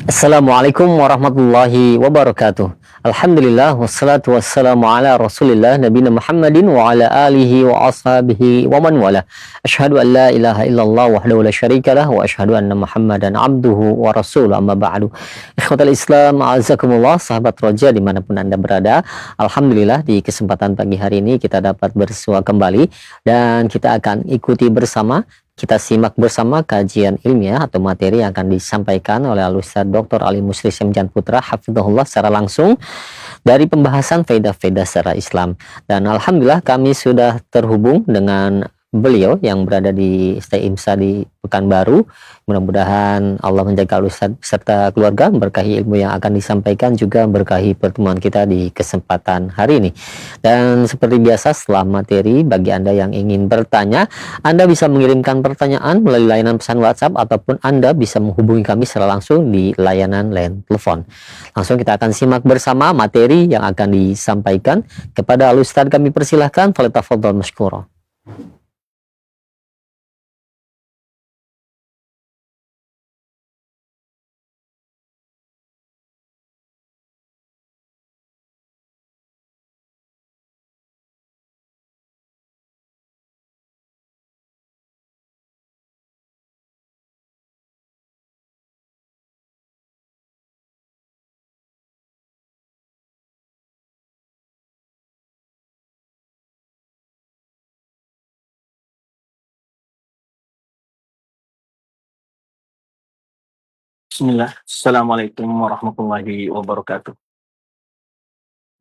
Assalamualaikum warahmatullahi wabarakatuh. Alhamdulillah wassalatu wassalamu ala Rasulillah nabiyina Muhammadin wa ala alihi wa ashabihi wa man wala. Asyhadu an la ilaha illallah wahdahu la syarikalah wa asyhadu anna Muhammadan abduhu wa rasuluh amma ba'du. Ikhwatal Islam, azakumullah, sahabat roja dimanapun Anda berada. Alhamdulillah di kesempatan pagi hari ini kita dapat bersua kembali dan kita akan ikuti bersama, kita simak bersama kajian ilmiah atau materi yang akan disampaikan oleh Al-Ustaz Dr. Ali Musli Syamjan Putra Hafizahullah secara langsung dari pembahasan faedah-faedah secara Islam. Dan Alhamdulillah kami sudah terhubung dengan beliau yang berada di Stay IMSA di Pekanbaru. Mudah-mudahan Allah menjaga Al-Ustaz serta keluarga, berkahi ilmu yang akan disampaikan, juga berkahi pertemuan kita di kesempatan hari ini. Dan seperti biasa setelah materi, bagi Anda yang ingin bertanya, Anda bisa mengirimkan pertanyaan melalui layanan pesan WhatsApp ataupun Anda bisa menghubungi kami secara langsung di layanan line telepon. Langsung kita akan simak bersama materi yang akan disampaikan. Kepada Al-Ustaz kami persilahkan, falyatafadhal mashkura. Bismillah. Assalamualaikum warahmatullahi wabarakatuh.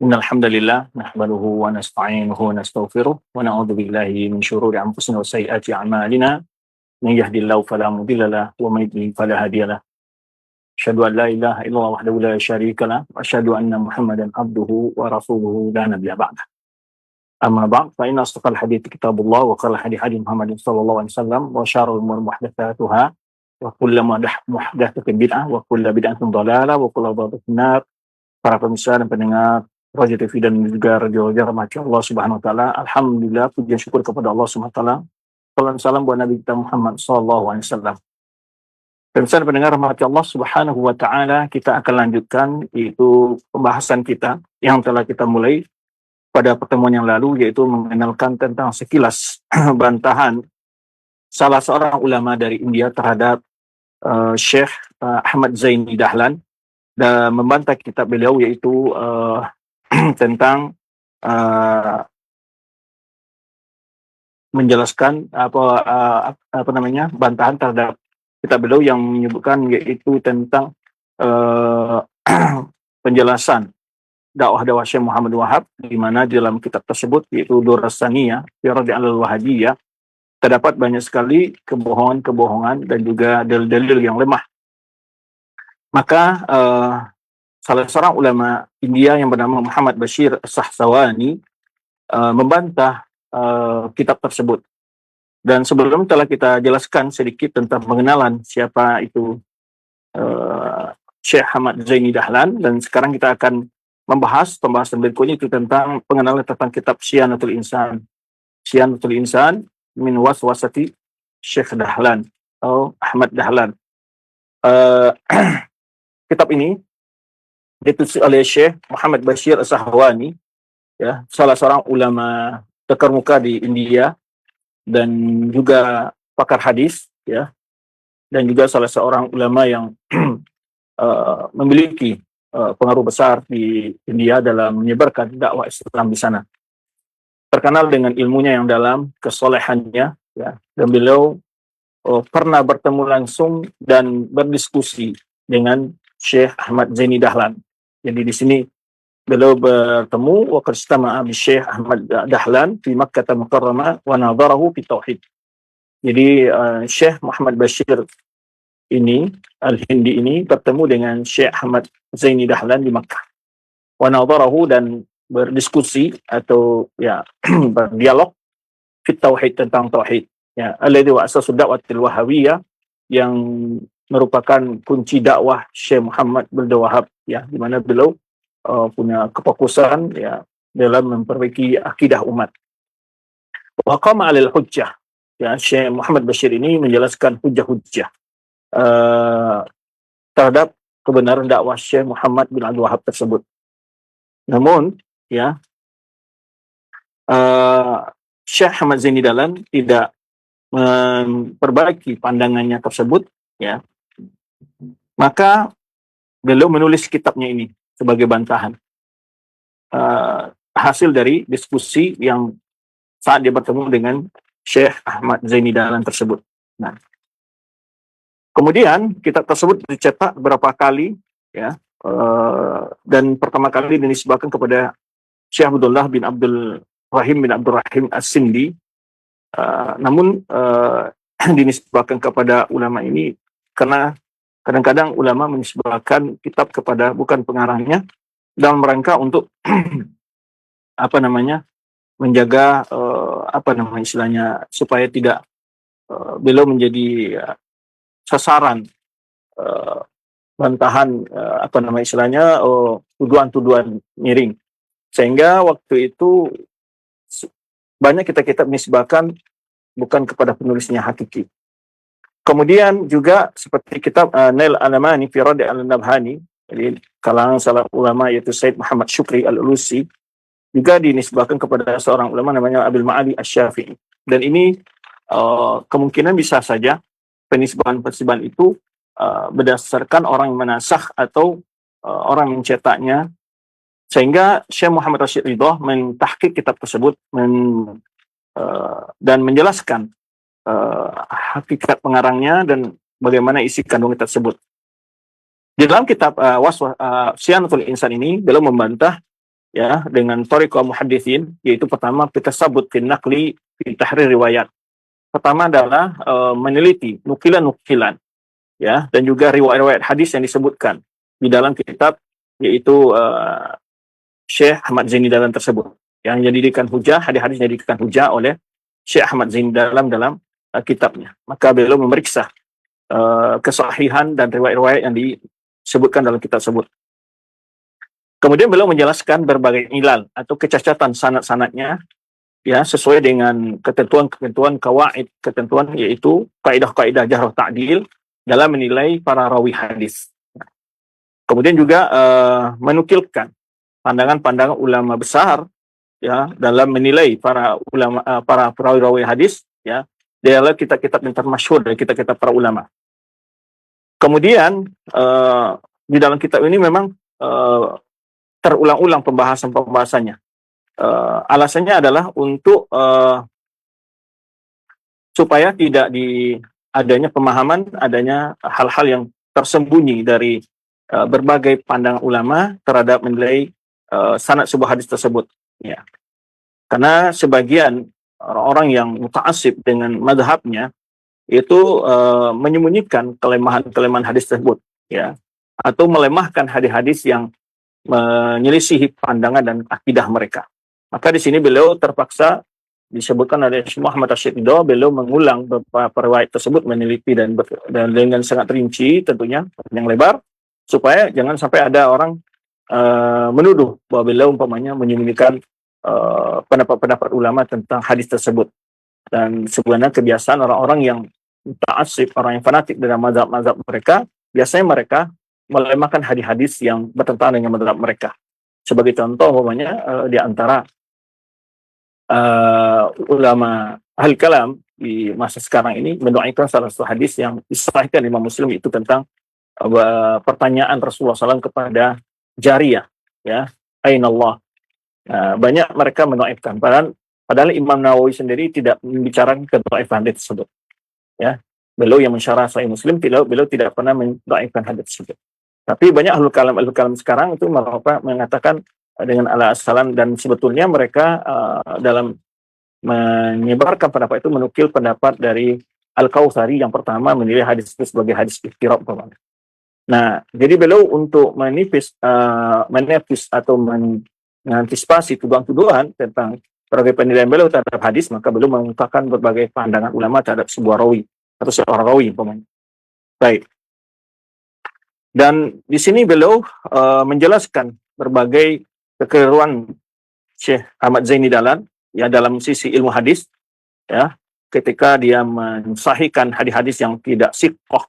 Innal hamdalillah nahmaduhu wa nasta'inuhu wa nastaghfiruh wa na'udzu billahi min syururi anfusina wa sayyiati a'malina. May yahdihillahu fala mudilla lahu wa may yudlil fala hadiya lahu. Asyhadu an la ilaha illallah wahdahu la syarika lahu wa asyhadu anna Muhammadan abduhu wa rasuluhu la nabiyya ba'dah. Amma ba'd, fa inna asdaqal hadithi kitabullah wa khairal hadi Muhammadin sallallahu alaihi wasallam wa syarrul umuri muhdatsatuha wa kullu muhdatsatin bid'ah wa kullu bid'atin dhalalah wa kullu dhalalatin finnar. Para pemirsa dan pendengar Roja TV dan juga Radio Roja rahmati Allah Subhanahu wa taala. Alhamdulillah, puji syukur kepada Allah Subhanahu wa taala. Salam salam buat Nabi kita Muhammad sallallahu alaihi wasallam. Pemirsa dan pendengar rahmati Allah Subhanahu wa taala, kita akan lanjutkan yaitu pembahasan kita yang telah kita mulai pada pertemuan yang lalu, yaitu mengenalkan tentang sekilas bantahan salah seorang ulama dari India terhadap Syekh Ahmad Zaini Dahlan, dan membantah kitab beliau yaitu tentang menjelaskan bantahan terhadap kitab beliau yang menyebutkan yaitu tentang penjelasan dakwah Syekh Muhammad Wahab, di mana di dalam kitab tersebut yaitu Durrus Saniyah fi Raddi al-Wahabiyah terdapat banyak sekali kebohongan-kebohongan dan juga dalil-dalil yang lemah. Maka salah seorang ulama India yang bernama Muhammad Bashir Sahsawani membantah kitab tersebut. Dan sebelum telah kita jelaskan sedikit tentang pengenalan siapa itu Syekh Ahmad Zaini Dahlan, dan sekarang kita akan membahas pembahasan berikutnya itu tentang pengenalan tentang kitab Syiyanatul Insan. Syiyanatul Insan min waswasati Syekh Dahlan atau Ahmad Dahlan. Kitab ini ditulis oleh Syekh Muhammad Bashir As-Sahwani, ya, salah seorang ulama terkemuka di India dan juga pakar hadis, ya, dan juga salah seorang ulama yang memiliki pengaruh besar di India dalam menyebarkan dakwah Islam di sana. Terkenal dengan ilmunya yang dalam, kesolehannya, ya, dan beliau pernah bertemu langsung dan berdiskusi dengan Syekh Ahmad Zaini Dahlan. Jadi di sini beliau bertemu wa qad istama'a bi Syekh Ahmad Dahlan fi Makkah Mukarramah wa nadharahu fi tauhid. Jadi Syekh Muhammad Bashir ini Al-Hindi ini bertemu dengan Syekh Ahmad Zaini Dahlan di Makkah. Wa nadharahu, dan berdiskusi atau ya berdialog fit tauhid, tentang tauhid, ya, alladhi wa asasu da'watil wahabiyah, yang merupakan kunci dakwah Syekh Muhammad bin Wahab, ya, di mana beliau punya kefokusan, ya, dalam memperbaiki akidah umat. Wa qama 'alal hujjah, ya, Syekh Muhammad Bashir ini menjelaskan hujjah-hujjah terhadap kebenaran dakwah Syekh Muhammad bin Abdul Wahab tersebut. Namun, ya, Syekh Ahmad Zaini Dahlan tidak memperbaiki pandangannya tersebut, ya. Maka beliau menulis kitabnya ini sebagai bantahan, hasil dari diskusi yang saat dia bertemu dengan Syekh Ahmad Zaini Dahlan tersebut. Nah, kemudian kitab tersebut dicetak beberapa kali, ya, dan pertama kali dinisbahkan kepada Syekh Abdullah bin Abdul Rahim bin Abdul Rahim As-Sindi. Namun dinisbahkan kepada ulama ini karena kadang-kadang ulama menisbahkan kitab kepada bukan pengarangnya dalam rangka untuk menjaga istilahnya supaya tidak beliau menjadi sasaran bantahan tuduhan-tuduhan miring, sehingga waktu itu banyak kitab-kitab menisbahkan bukan kepada penulisnya hakiki. Kemudian juga seperti kitab Nail Al-Amani fi Rad' Al-Nabhani, jadi kalangan salah ulama yaitu Said Muhammad Syukri Al-Ulusi, juga dinisbahkan kepada seorang ulama namanya Abil Ma'ali Asy-Syafi'i. Dan ini kemungkinan bisa saja penisbahan-penisbahan itu berdasarkan orang yang menasakh atau orang yang mencetaknya, sehingga Syekh Muhammad Rashid Ridho mentahqiq kitab tersebut dan menjelaskan hakikat pengarangnya dan bagaimana isi kandung tersebut. Di dalam kitab Syanatul Insan ini beliau membantah, ya, dengan thariqah muhadditsin, yaitu pertama kita sabut fin naqli fi tahrir riwayat. Pertama adalah meneliti nukilan-nukilan, ya, dan juga riwayat-riwayat hadis yang disebutkan di dalam kitab, yaitu Syekh Ahmad Zaini Dahlan tersebut, yang dijadikan hujah, hadis-hadis yang dijadikan hujah oleh Syekh Ahmad Zaini Dahlan dalam kitabnya. Maka beliau memeriksa kesahihan dan riwayat-riwayat yang disebutkan dalam kitab tersebut. Kemudian beliau menjelaskan berbagai ilal atau kecacatan sanad-sanadnya, ya, sesuai dengan ketentuan kawaid, ketentuan yaitu kaidah-kaidah jarh ta'dil dalam menilai para rawi hadis. Kemudian juga menukilkan pandangan-pandangan ulama besar, ya, dalam menilai para ulama, para perawi-rawi hadis, ya, dalam kitab-kitab yang termasyhur dari kitab-kitab para ulama. Kemudian di dalam kitab ini memang terulang-ulang pembahasannya. Alasannya adalah untuk supaya tidak adanya pemahaman, adanya hal-hal yang tersembunyi dari berbagai pandangan ulama terhadap menilai sanad sebuah hadis tersebut, ya. Karena sebagian orang yang muta'assib dengan mazhabnya itu menyembunyikan kelemahan-kelemahan hadis tersebut, ya, atau melemahkan hadis-hadis yang menyelisihi pandangan dan akidah mereka. Maka di sini beliau terpaksa disebutkan oleh Syekh Muhammad Rashid Ridho, beliau mengulang beberapa riwayat tersebut, meneliti dan dengan sangat rinci, tentunya yang lebar, supaya jangan sampai ada orang menuduh bahwa beliau umpamanya menyembunyikan pendapat-pendapat ulama tentang hadis tersebut. Dan sebenarnya kebiasaan orang-orang yang ta'assib, orang yang fanatik dalam mazhab-mazhab mereka, biasanya mereka melemahkan hadis-hadis yang bertentangan dengan mazhab mereka. Sebagai contoh, umpamanya di antara ulama ahli kalam di masa sekarang ini mendoakan salah satu hadis yang disahihkan Imam Muslim, itu tentang pertanyaan Rasulullah SAW kepada Jariyah, ya, Aina Allah. Banyak mereka mendoakan, padahal Imam Nawawi sendiri tidak membicarakan kedhaifan hadis tersebut, ya. Beliau yang mensyarah Sahih Muslim, beliau tidak pernah mendoakan hadis tersebut. Tapi banyak ahli kalam sekarang itu mengatakan dengan ala-asalan, dan sebetulnya mereka dalam menyebarkan pendapat itu menukil pendapat dari Al-Kautsari yang pertama menilai hadis itu sebagai hadis iftiraq. Nah, jadi beliau untuk menepis atau mengantisipasi tuduhan-tuduhan tentang berbagai penilaian beliau terhadap hadis, maka beliau mengungkapkan berbagai pandangan ulama terhadap sebuah rawi atau seorang rawi, umpamanya. Baik. Dan di sini beliau menjelaskan berbagai kekeliruan Syekh Ahmad Zaini Dahlan, ya, dalam sisi ilmu hadis, ya, ketika dia mensahihkan hadis-hadis yang tidak sihhah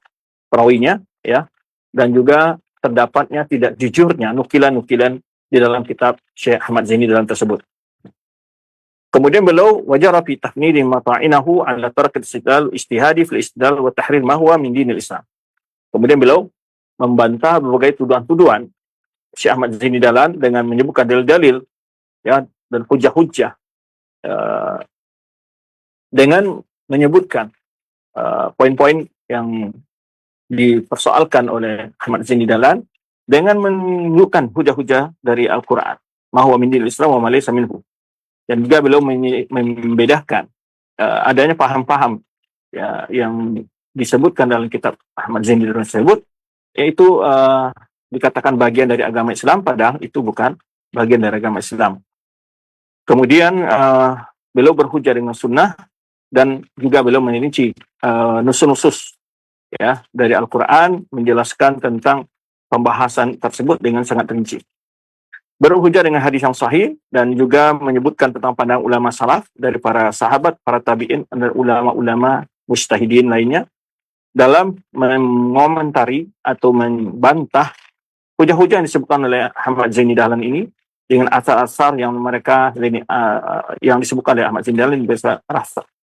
perawinya, ya, dan juga terdapatnya tidak jujurnya nukilan-nukilan di dalam kitab Syekh Ahmad Zaini dalam tersebut. Kemudian beliau wajara fi tafnidi mata'inahu ala tark istidlal ijtihadi fil istidlal wa tahrir ma huwa min dinil Islam. Kemudian beliau membantah berbagai tuduhan-tuduhan Syekh Ahmad Zaini Dahlan dengan menyebutkan dalil-dalil ya dan hujah-hujah dengan menyebutkan poin-poin yang dipersoalkan oleh Ahmad Zaini Dahlan dengan menunjukkan hujah-hujah dari Al-Quran. Ma huwa min dinil Islam wa ma laysa minhu. Dan juga beliau membedakan adanya paham-paham ya, yang disebutkan dalam kitab Ahmad Zaini Dahlan tersebut, yaitu dikatakan bagian dari agama Islam, padahal itu bukan bagian dari agama Islam. Kemudian beliau berhujah dengan sunnah, dan juga beliau merinci nusus-nusus ya dari Al-Quran, menjelaskan tentang pembahasan tersebut dengan sangat rinci. Berhujah dengan hadis yang sahih dan juga menyebutkan tentang pandangan ulama salaf dari para sahabat, para tabi'in, dan ulama-ulama mujtahidin lainnya dalam mengomentari atau membantah hujah-hujah yang disebutkan oleh Ahmad Zaini Dahlan ini dengan asar-asar yang mereka yang disebutkan oleh Ahmad Zaini Dahlan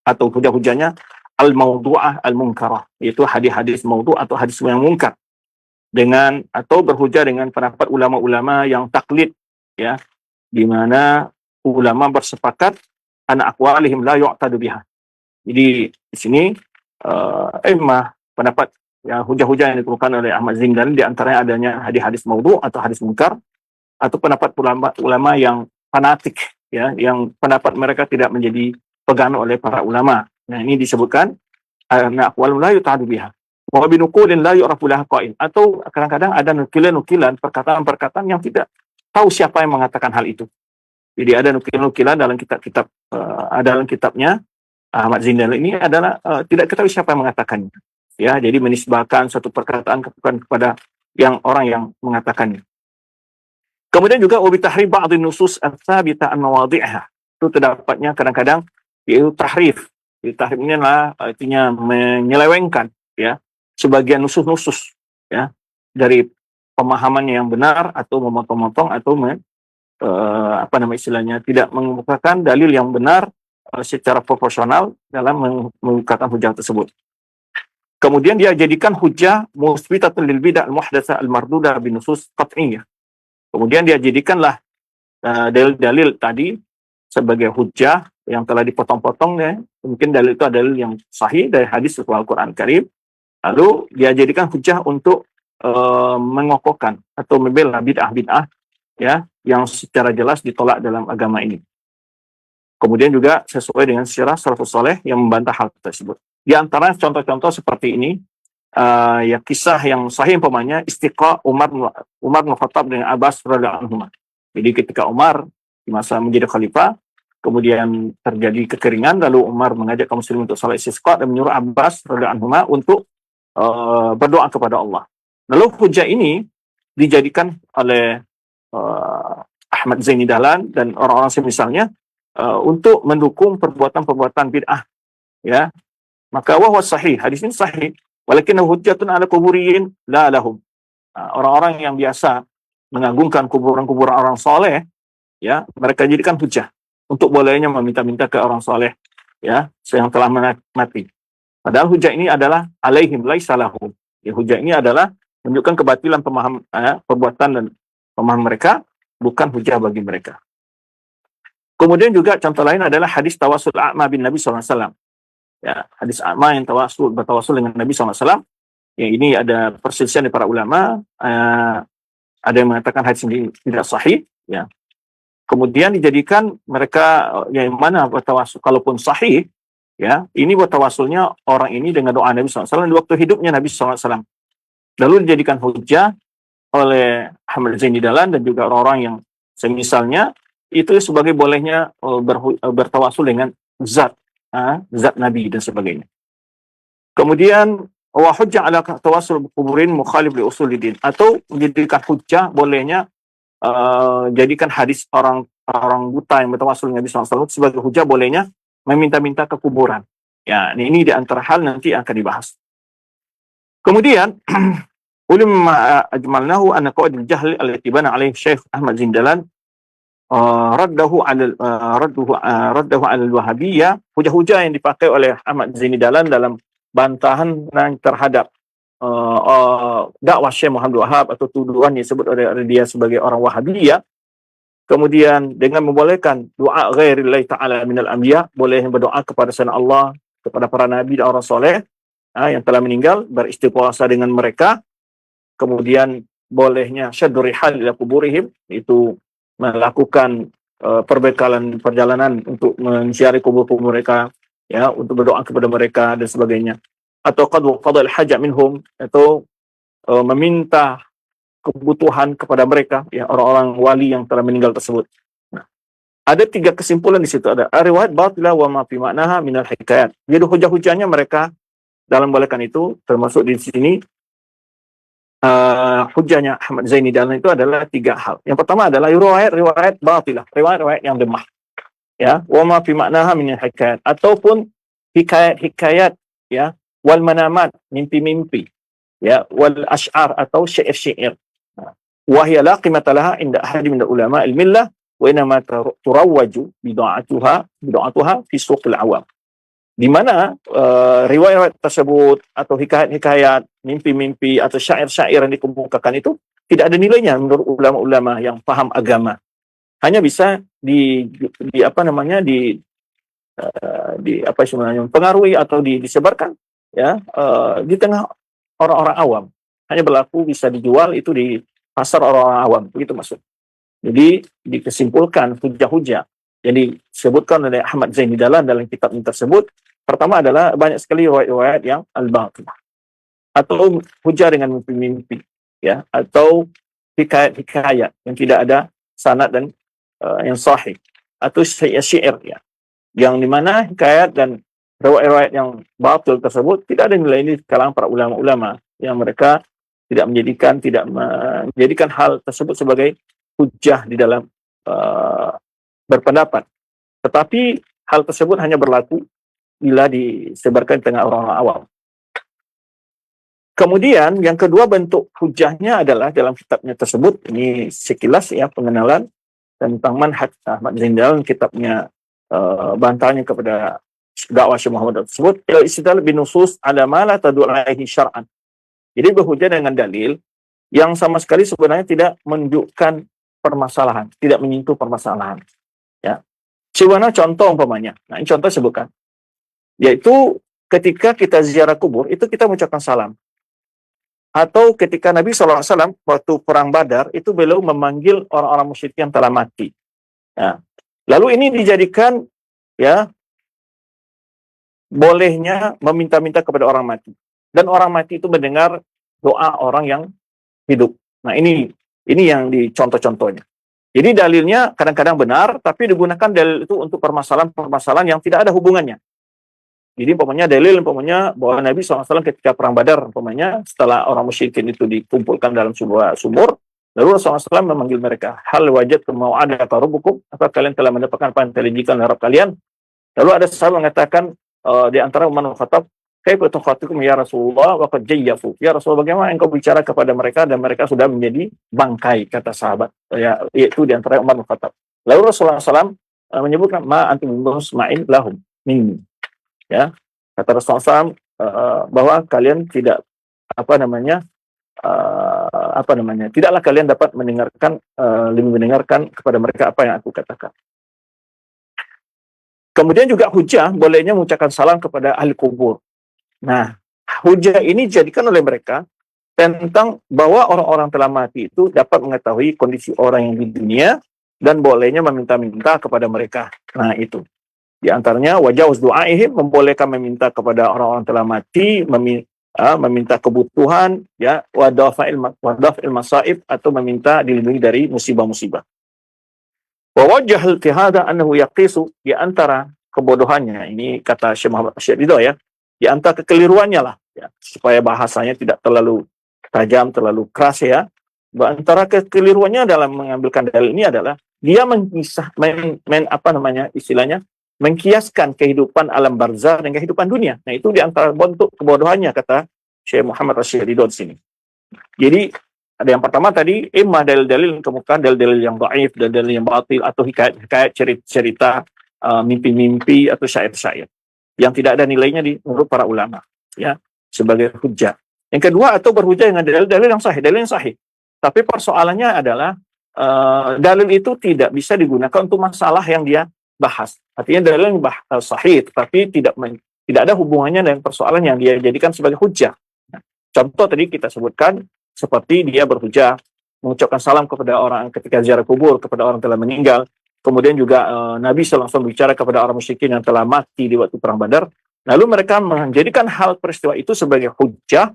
atau hujah-hujahnya al-mawdu'ah al-munkarah, yaitu hadis-hadis maudhu' atau hadis yang mungkar, dengan atau berhujah dengan pendapat ulama-ulama yang taklid ya, di mana ulama bersepakat ana aqwalihim la yu'tadu biha. Jadi di sini pendapat ya hujah-hujah yang dikemukakan oleh Ahmad Zaini Dahlan di antaranya adanya hadis-hadis maudhu' atau hadis mungkar, atau pendapat ulama yang fanatik ya, yang pendapat mereka tidak menjadi pegangan oleh para ulama. Nah, ini disebutkan ana aqwalun la yu'tadu biha. Wa binuqulin la yu'rafu laha qa'il, atau kadang-kadang ada nukilan-nukilan perkataan-perkataan yang tidak tahu siapa yang mengatakan hal itu. Jadi ada nukilan-nukilan dalam kitab-kitab dalam kitabnya Ahmad Zaini Dahlan ini adalah tidak ketahui siapa yang mengatakannya. Ya, jadi menisbahkan suatu perkataan kepada orang yang mengatakannya. Kemudian juga wa bitahrif ba'd an-nusus ats-tsabita an mawadhi'ha. Itu terdapatnya kadang-kadang yaitu tahrif. Jadi tahrif ini adalah artinya menyelewengkan ya sebagian nusus-nusus ya dari pemahamannya yang benar, atau memotong-motong, atau istilahnya tidak mengemukakan dalil yang benar secara proporsional dalam mengemukakan hujah tersebut. Kemudian dia jadikan hujah musbitatun lil bid'ah al-muhdatsah al-mardudah bin nusus qat'iyyah. Kemudian dia jadikanlah dalil-dalil tadi sebagai hujah yang telah dipotong-potong ya. Mungkin dalil itu adalah yang sahih dari hadis Al-Quran Karim. Lalu dia jadikan hujah untuk mengokohkan atau membela bid'ah-bid'ah ya yang secara jelas ditolak dalam agama ini. Kemudian juga sesuai dengan sirah salafus saleh yang membantah hal tersebut. Di antara contoh-contoh seperti ini ya kisah yang sahih umpamanya istiqa Umar bin Khattab dengan Abbas radhiyallahu anhu. Jadi ketika Umar di masa menjadi khalifah, kemudian terjadi kekeringan, lalu Umar mengajak kaum muslimin untuk salat istisqa dan menyuruh Abbas radhiyallahu anhu untuk berdoa kepada Allah. Lalu hujah ini dijadikan oleh Ahmad Zaini Dahlan dan orang-orang semisalnya untuk mendukung perbuatan-perbuatan bid'ah ya. Maka wahwa sahih, hadis ini sahih, walakin hujjatun ala kuburiyin la lahum. Orang-orang yang biasa mengagungkan kuburan-kuburan orang soleh ya, mereka jadikan hujah untuk bolehnya meminta-minta ke orang soleh ya yang telah mati. Padahal hujah ini adalah alaihim laisa lahum. Ya, hujah ini adalah menunjukkan kebatilan perbuatan dan pemahaman mereka, bukan hujah bagi mereka. Kemudian juga contoh lain adalah hadis tawasul a'ma bin Nabi SAW. Ya, hadis a'ma yang bertawasul dengan Nabi SAW. Ya, ini ada perselisihan dari para ulama. Ada yang mengatakan hadis ini tidak sahih. Ya. Kemudian dijadikan mereka yang mana bertawasul, kalaupun sahih, ya, ini bertawasulnya orang ini dengan doa Nabi SAW di waktu hidupnya Nabi SAW. Lalu dijadikan hujah oleh Ahmad Zaini Dahlan dan juga orang-orang yang semisalnya itu sebagai bolehnya bertawasul dengan zat Nabi dan sebagainya. Kemudian wa hujjah ala tawasul kuburin mukhalif li usulidin, atau menjadikan hujjah bolehnya jadikan hadis orang buta yang bertawasul dengan Nabi SAW sebagai hujjah bolehnya meminta-minta ke kuburan. Ya, ini di antara hal nanti akan dibahas. Kemudian Ulimma ajmalnahu anna qawaid al-jahl allati bana alaihi Syekh Ahmad Zindalan raddahu ala al-wahabiyyah, hujah-hujah yang dipakai oleh Ahmad Zaini Dalan dalam bantahan terhadap dakwah Syekh Muhammad Wahab atau tuduhan yang disebut oleh dia sebagai orang Wahabiyah. Kemudian dengan membolehkan doa ghairillahi ta'ala minal anbiya, boleh berdoa kepada selain Allah, kepada para nabi dan orang soleh yang telah meninggal, beristighfar dengan mereka. Kemudian bolehnya syaddur rihal ila kuburihim, itu melakukan perbekalan perjalanan untuk menziarahi kubur-kubur mereka, ya, untuk berdoa kepada mereka dan sebagainya. Atau qada'il hajat minhum, atau meminta kebutuhan kepada mereka, ya, orang-orang wali yang telah meninggal tersebut. Nah, ada 3 kesimpulan di situ. Ada riwayat batilah wa ma fi ma'naha minal hikayat. Jadi hujah-hujahnya mereka dalam bolehkan itu, termasuk di sini hujahnya Ahmad Zaini Dalan itu adalah 3 hal. Yang pertama adalah riwayat batilah, riwayat yang lemah, ya, wa ma fi ma'naha minal hikayat, ataupun hikayat, ya, wal manamat, mimpi-mimpi, ya, wal ash'ar atau syair-syair. Wa hiya la qimata laha inda ahadi min ulama al-millah wa inma turawwaju bid'atuha fi suqil awam. Di mana riwayat tersebut atau hikayat-hikayat, mimpi-mimpi atau syair-syair yang dikemukakan itu tidak ada nilainya menurut ulama-ulama yang paham agama. Hanya bisa pengaruhi atau disebarkan, ya, di tengah orang-orang awam. Hanya berlaku bisa dijual itu di pasar orang-orang awam, begitu maksud. Jadi dikesimpulkan hujah-hujah yang disebutkan oleh Ahmad Zaini Dalan dalam kitab tersebut, pertama adalah banyak sekali riwayat yang al-batilah, atau hujah dengan mimpi-mimpi, ya, atau hikayat yang tidak ada sanad dan yang sahih, atau syair, ya, yang dimana hikayat dan riwayat yang batil tersebut tidak ada nilai ini di kalangan para ulama-ulama, yang mereka tidak menjadikan hal tersebut sebagai hujah di dalam berpendapat. Tetapi hal tersebut hanya berlaku bila disebarkan di tengah orang-orang awam. Kemudian yang kedua bentuk hujahnya adalah dalam kitabnya tersebut, ini sekilas, ya, pengenalan tentang manhaj Ahmad Zaini Dalan, kitabnya bantahannya kepada dakwah Syekh Muhammad tersebut, istidlal binusus ala ma la tadul alaihi syar'an. Jadi berhujah dengan dalil yang sama sekali sebenarnya tidak menunjukkan permasalahan, tidak menyentuh permasalahan, ya. Sebagaimana contoh umpamanya, nah ini contoh sebutkan, yaitu ketika kita ziarah kubur itu kita mengucapkan salam. Atau ketika Nabi SAW waktu perang Badar itu beliau memanggil orang-orang musyrik yang telah mati. Ya. Lalu ini dijadikan, ya, bolehnya meminta-minta kepada orang mati. Dan orang mati itu mendengar doa orang yang hidup. Nah ini yang dicontoh-contohnya. Jadi dalilnya kadang-kadang benar, tapi digunakan dalil itu untuk permasalahan-permasalahan yang tidak ada hubungannya. Jadi dalil bahwa Nabi SAW ketika perang Badar, setelah orang musyrikin itu dikumpulkan dalam sebuah sumur, lalu Rasulullah SAW memanggil mereka, hal wajadtum mau'adaka rabbukum, apa kalian telah mendapatkan apa yang telah dijanjikan oleh Rabb kalian? Lalu ada sahabat mengatakan di antara Umar bin Khattab, kaifa tukhatikum ya Rasulullah wa qad jayyafu. Ya Rasulullah, bagaimana engkau bicara kepada mereka dan mereka sudah menjadi bangkai, kata sahabat, ya, yaitu di antara Umar bin Khattab. Lalu Rasulullah SAW menyebutkan ma antum musma'in lahum minni. Ya, kata Rasulullah SAW bahwa kalian tidak tidaklah kalian dapat lebih mendengarkan kepada mereka apa yang aku katakan. Kemudian juga hujah bolehnya mengucapkan salam kepada ahli kubur. Nah, hujah ini dijadikan oleh mereka tentang bahwa orang-orang telah mati itu dapat mengetahui kondisi orang yang di dunia dan bolehnya meminta-minta kepada mereka. Nah, itu. Di antaranya wajawaz du'aihim, membolehkan meminta kepada orang-orang telah mati, meminta kebutuhan, ya, wadafa'il masaib, atau meminta dilindungi dari musibah-musibah. Wa wajhal fi hadha annahu yaqisu, di antara kebodohannya, ini kata Syekh Muhammad Ridho, ya, di antara kekeliruannya lah, ya, supaya bahasanya tidak terlalu tajam, terlalu keras, ya. Antara kekeliruannya dalam mengambilkan dalil ini adalah dia mengkiaskan kehidupan alam barzah dengan kehidupan dunia. Nah, itu di antara bentuk kebodohannya, kata Syekh Muhammad Ridho di sini. Jadi ada yang pertama tadi, imma dalil-dalil yang kemukakan, dalil-dalil yang dhaif, dalil-dalil yang batil, atau hikayat cerita mimpi-mimpi atau syair-syair yang tidak ada nilainya menurut para ulama, ya, sebagai hujjah. Yang kedua, atau berhujjah dengan dalil-dalil yang sahih, dalil yang sahih. Tapi persoalannya adalah dalil itu tidak bisa digunakan untuk masalah yang dia bahas. Artinya dalil yang sahih, tapi tidak ada hubungannya dengan persoalan yang dia jadikan sebagai hujjah. Nah, contoh tadi kita sebutkan seperti dia berhujjah mengucapkan salam kepada orang ketika ziarah kubur kepada orang telah meninggal. Kemudian juga Nabi SAW bicara kepada orang musyrikin yang telah mati di waktu perang Badar. Lalu mereka menjadikan hal peristiwa itu sebagai hujjah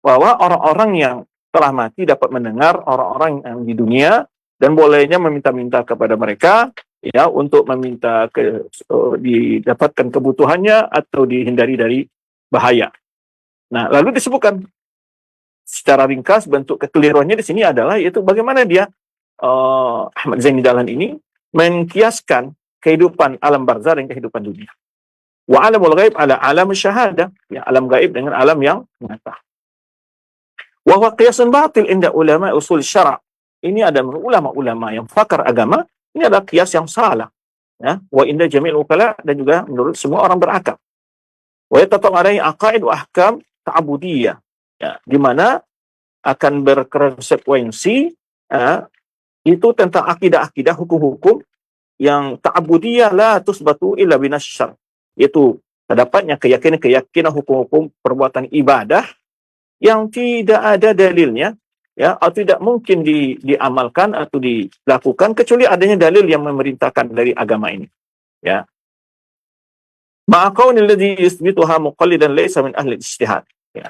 bahwa orang-orang yang telah mati dapat mendengar orang-orang yang di dunia dan bolehnya meminta-minta kepada mereka, ya, untuk meminta didapatkan kebutuhannya atau dihindari dari bahaya. Nah, lalu disebutkan secara ringkas bentuk kekeliruannya di sini adalah yaitu bagaimana dia Ahmad Zaini Dahlan ini mengkiaskan kehidupan alam barzah dan kehidupan dunia. Wa alamul ghaib ala alam syahadah, ya, alam gaib dengan alam yang nyata. Wa huwa qiyasun batil inda ulama usul syara'. Ini ada ulama-ulama yang pakar agama, ini adalah kias yang salah, ya. Wa inda jami'il ukala, dan juga menurut semua orang berakal. Wa yatataq alaihi aqaid wa ahkam ta'budiyah, ya, di mana akan berkonsekuensi itu tentang akidah-akidah, hukum-hukum yang ta'budiyah la tusbatu illa binasyar, yaitu terdapatnya keyakinan hukum-hukum perbuatan ibadah yang tidak ada dalilnya, ya, atau tidak mungkin diamalkan atau dilakukan kecuali adanya dalil yang memerintahkan dari agama ini, ya. Ma'aqaunil ladzi yusbituha muqallidan laysa min ahli ijtihad, ya.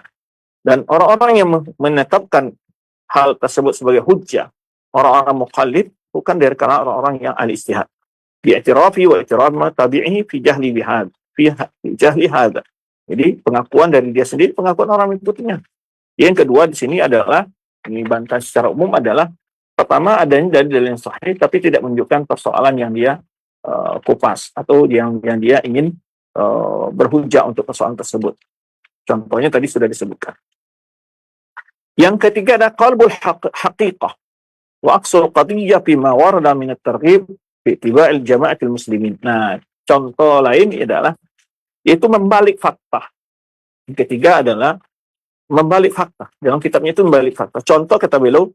Dan orang-orang yang menetapkan hal tersebut sebagai hujjah, orang-orang muqallid, bukan dari kalangan orang-orang yang ahli ijtihad. Bi'tirafi wa i'tiraf ma tabi'ihi fi jahli bihad, fi jahli hadza. Jadi pengakuan dari dia sendiri, pengakuan orang mengikutinya. Yang kedua di sini adalah, ini bantah secara umum adalah, pertama adanya dalil yang sahih tapi tidak menunjukkan persoalan yang dia kupas atau yang dia ingin berhujjah untuk persoalan tersebut. Contohnya tadi sudah disebutkan. Yang ketiga ada qalbul haqiqah wa aqsul qadiyyah bima warada min at-targhib fi ittiba'il jama'atil muslimin. Nah, contoh lain adalah yaitu membalik fakta. Yang ketiga adalah membalik fakta. Dalam kitabnya itu membalik fakta. Contoh kata beliau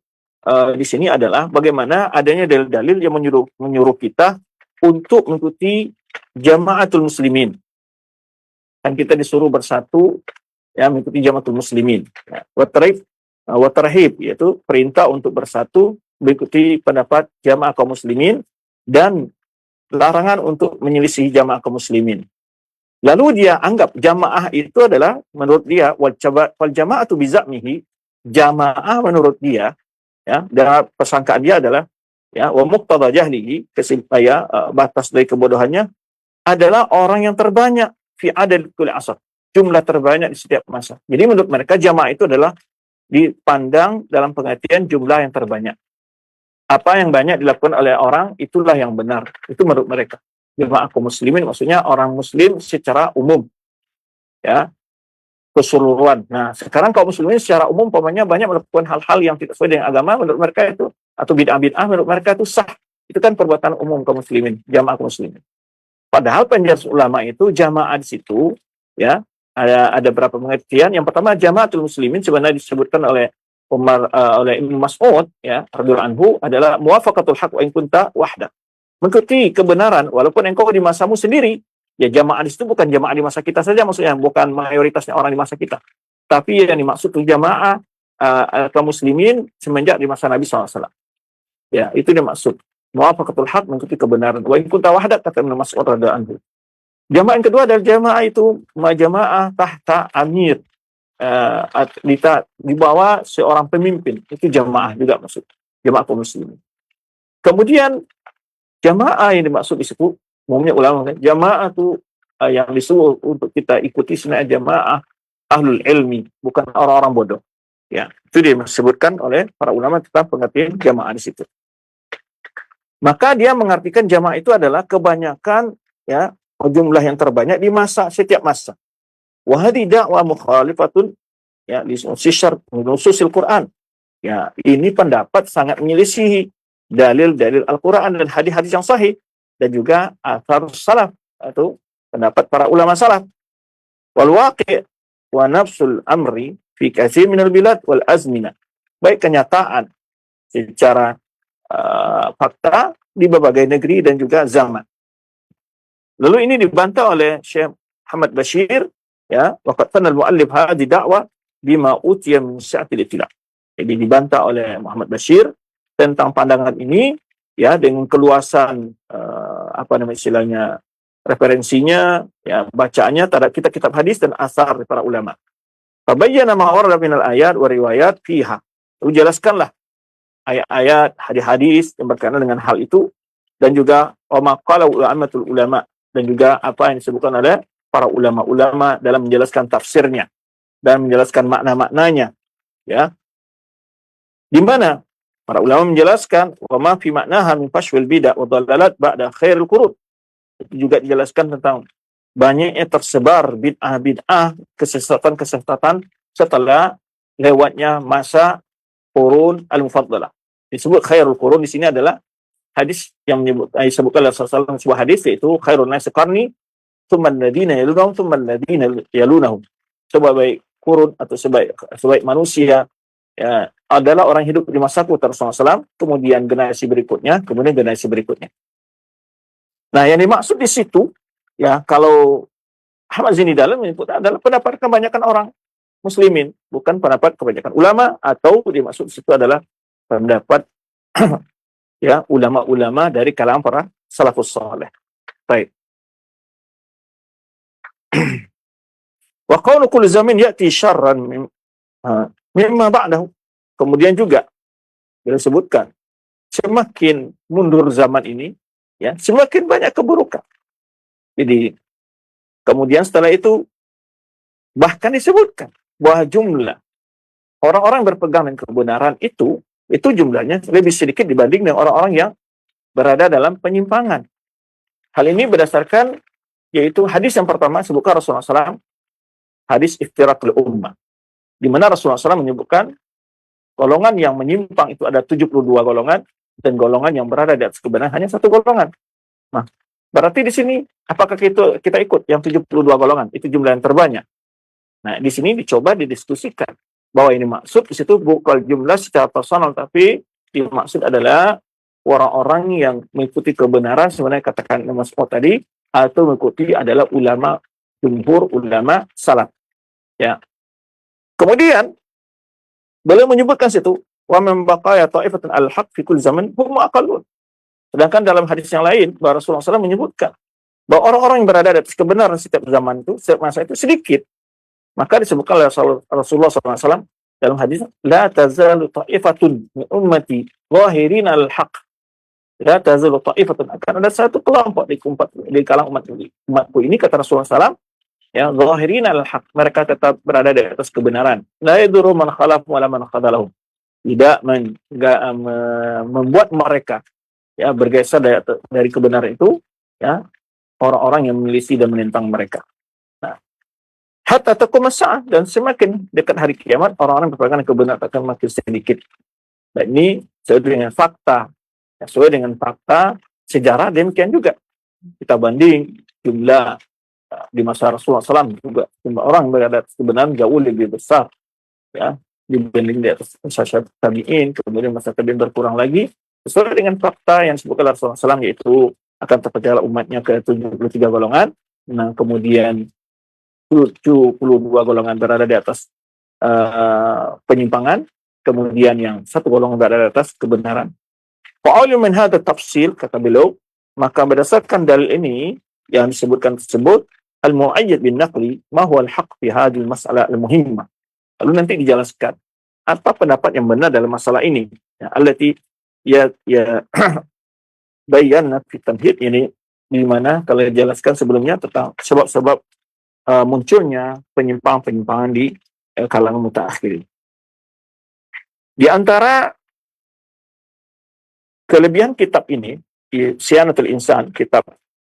di sini adalah bagaimana adanya dalil-dalil yang menyuruh kita untuk mengikuti jama'atul muslimin. Dan kita disuruh bersatu, ya, mengikuti jama'atul muslimin. Ya. Wa tarhib, yaitu perintah untuk bersatu mengikuti pendapat jamaah kaum muslimin, dan larangan untuk menyelisihi jamaah kaum muslimin. Lalu dia anggap jamaah itu adalah menurut dia wal jama'atu bizamihi, jamaah menurut dia, ya, dan persangkaan dia adalah, ya, wa muqtada jahlihi, batas dari kebodohannya adalah orang yang terbanyak fi adad kulli asr, jumlah terbanyak di setiap masa. Jadi menurut mereka jamaah itu adalah dipandang dalam pengertian jumlah yang terbanyak. Apa yang banyak dilakukan oleh orang itulah yang benar. Itu menurut mereka. Jamaah kaum muslimin maksudnya orang muslim secara umum, ya, keseluruhan. Nah, sekarang kaum muslimin secara umum umpamanya banyak melakukan hal-hal yang tidak sesuai dengan agama, menurut mereka itu, atau bid'ah menurut mereka itu sah. Itu kan perbuatan umum kaum muslimin, jamaah kaum muslimin. Padahal penjelasan ulama itu jamaah di situ, ya, ada berapa pengertian. Yang pertama, jamaatul muslimin sebenarnya disebutkan oleh oleh Ibnu Mas'ud, ya, radhiyallahu anhu, adalah muwafaqatul haq wa in kunta wahda. Mengikuti kebenaran walaupun engkau di masamu sendiri. Ya, jamaah di situ bukan jamaah di masa kita saja, maksudnya bukan mayoritasnya orang di masa kita. Tapi yang dimaksud itu jamaah kaum muslimin semenjak di masa Nabi SAW. Ya, itu dimaksud. Muwafaqatul haq, mengikuti kebenaran. Wa in kunta wahda, kata Ibnu Mas'ud radhiyallahu anhu. Jamaah yang kedua adalah jamaah itu jamaah tahta amir, di bawah seorang pemimpin. Itu jamaah juga maksud, jamaah kaum muslimin. Kemudian jamaah yang dimaksud disebut umumnya ulama, jamaah itu yang disebut untuk kita ikuti sebenarnya jamaah ahlul ilmi, bukan orang-orang bodoh. Ya, itu disebutkan oleh para ulama tentang pengertian jamaah di situ. Maka dia mengartikan jamaah itu adalah kebanyakan, ya, jumlah yang terbanyak di masa, setiap masa. Wa hadhi da'wa mukhalifatun ya di nususil Quran. Ya, ini pendapat sangat menyelisihi dalil-dalil Al-Quran dan hadis-hadis yang sahih dan juga athar salaf atau pendapat para ulama salaf. Wal waqi' wa nafsul amri fi katsir minal bilad wal azmina. Baik kenyataan secara fakta di berbagai negeri dan juga zaman. Lalu ini dibantah oleh Syekh Muhammad Bashir, ya, waqad fanal muallif hadhihi da'wah bima utiya min sa'atil ittila'. Jadi dibantah oleh Muhammad Bashir tentang pandangan ini, ya, dengan keluasan istilahnya referensinya, ya, bacaannya terhadap kitab-kitab hadis dan asar para ulama. Fabayyana ma warada minal ayat wa riwayat fiha. Lalu jelaskanlah ayat-ayat, hadis-hadis yang berkaitan dengan hal itu dan juga wa maqala ulama dan juga apa yang disebutkan oleh para ulama-ulama dalam menjelaskan tafsirnya dan menjelaskan makna-maknanya, ya. Di mana para ulama menjelaskan wa ma fi maknaha min fashwil bid'ah wa dhalalat ba'da khairul qurun. Itu juga dijelaskan tentang banyaknya tersebar bid'ah-bid'ah, kesesatan-kesesatan setelah lewatnya masa qurun al-mufaddalah. Disebut khairul qurun di sini adalah hadis yang disebutkan oleh Rasulullah, sebuah hadis, yaitu khairun nasi qarni tsumma alladziina yalunahum tsumma alladziina yalunahum. Sebaik kurun atau sebaik manusia, ya, adalah orang hidup di masaku Rasulullah SAW, kemudian generasi berikutnya, kemudian generasi berikutnya. Nah, yang dimaksud di situ, ya, kalau Ahmad Zaini Dahlan menyebut adalah pendapat kebanyakan orang muslimin, bukan pendapat kebanyakan ulama, atau dimaksud di situ adalah pendapat ya ulama-ulama dari kalangan para salafus saleh. Baik. Wa qawlu kulli zaman ya'ti syarran mimma ba'dahu. Kemudian juga disebutkan semakin mundur zaman ini, ya, semakin banyak keburukan. Jadi kemudian setelah itu bahkan disebutkan bahwa jumlah orang-orang berpegang dengan kebenaran itu jumlahnya lebih sedikit dibanding dengan orang-orang yang berada dalam penyimpangan. Hal ini berdasarkan yaitu hadis yang pertama sebutkan Rasulullah SAW, hadis iftirakul ummah, di mana Rasulullah SAW menyebutkan golongan yang menyimpang itu ada 72 golongan dan golongan yang berada di atas kebenaran hanya satu golongan. Nah, berarti di sini apakah kita ikut yang 72 golongan? Itu jumlah yang terbanyak. Nah, di sini dicoba didiskusikan bahwa ini maksud di situ bukan jumlah secara personal, tapi dimaksud adalah orang-orang yang mengikuti kebenaran, sebenarnya katakan Mas Mo tadi, atau mengikuti adalah ulama jumhur, ulama salaf, ya. Kemudian beliau menyebutkan situ wa man baqaya ta'ifatun al-haq fi kulli zaman hum aqallun. Sedangkan dalam hadis yang lain Rasulullah SAW menyebutkan bahwa orang-orang yang berada di atas kebenaran setiap zaman itu, setiap masa itu sedikit. Maka disebutkan oleh Rasulullah SAW dalam hadis, la tazalu ta'ifatun min ummati zahirina al-haq. La tazalu ta'ifatun, akan ada satu kelompok di kalangan umatku ini, kata Rasulullah SAW, ya, zahirina al-haq, mereka tetap berada di atas kebenaran. La yadurru man khalaf wa la man khadalahum. Tidak membuat mereka, ya, bergeser dari kebenaran itu, ya, orang-orang yang menyelisih dan menentang mereka. Nah, hatta taqum as-sa'ah, dan semakin dekat hari kiamat orang-orang berpegang kebenaran akan makin sedikit. Dan ini sesuai dengan fakta, ya, sesuai dengan fakta sejarah. Demikian juga kita banding jumlah di masa Rasulullah SAW juga jumlah orang berada kebenaran jauh lebih besar, ya, dibanding di atas masa tabi'in, kemudian masa tabi'in berkurang lagi sesuai dengan fakta yang disebutkan Rasulullah SAW, yaitu akan terpecahlah umatnya ke 73 golongan. Nah, kemudian 72 golongan berada di atas penyimpangan, kemudian yang satu golongan berada di atas kebenaran. Fa'alu min hadha tafsil, kata beliau, maka berdasarkan dalil ini yang disebutkan tersebut, al-mu'ayyad bin naqli ma huwa al-haq fi hadhihi al-mas'alah al-muhimmah. Lalu nanti dijelaskan apa pendapat yang benar dalam masalah ini, ya, allati ya bayyana fi tamhid, ini di mana kalau dijelaskan sebelumnya tentang sebab-sebab munculnya penyimpangan di kalangan mutaakhirin. Di antara kelebihan kitab ini, Siyanatul Insan, kitab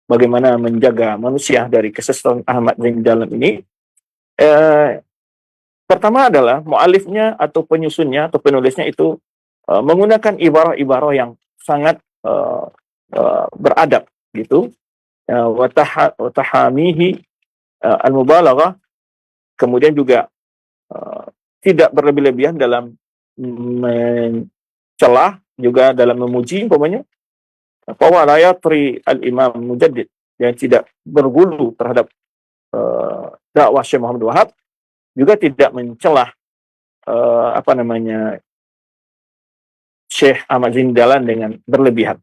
bagaimana menjaga manusia dari kesesatan Ahmad Zaini Dahlan ini, Pertama adalah mu'alifnya atau penyusunnya atau penulisnya itu menggunakan ibarah-ibarah yang sangat beradab gitu. Watahamihi al-mubalaghah, kemudian juga tidak berlebih-lebihan dalam mencelah, juga dalam memuji umpamanya. Bahwa la yatri al-imam mujaddid, yang tidak bergulu terhadap dakwah Syekh Muhammad Wahab, juga tidak mencelah Syekh Ahmad Zaini Dahlan dengan berlebihan.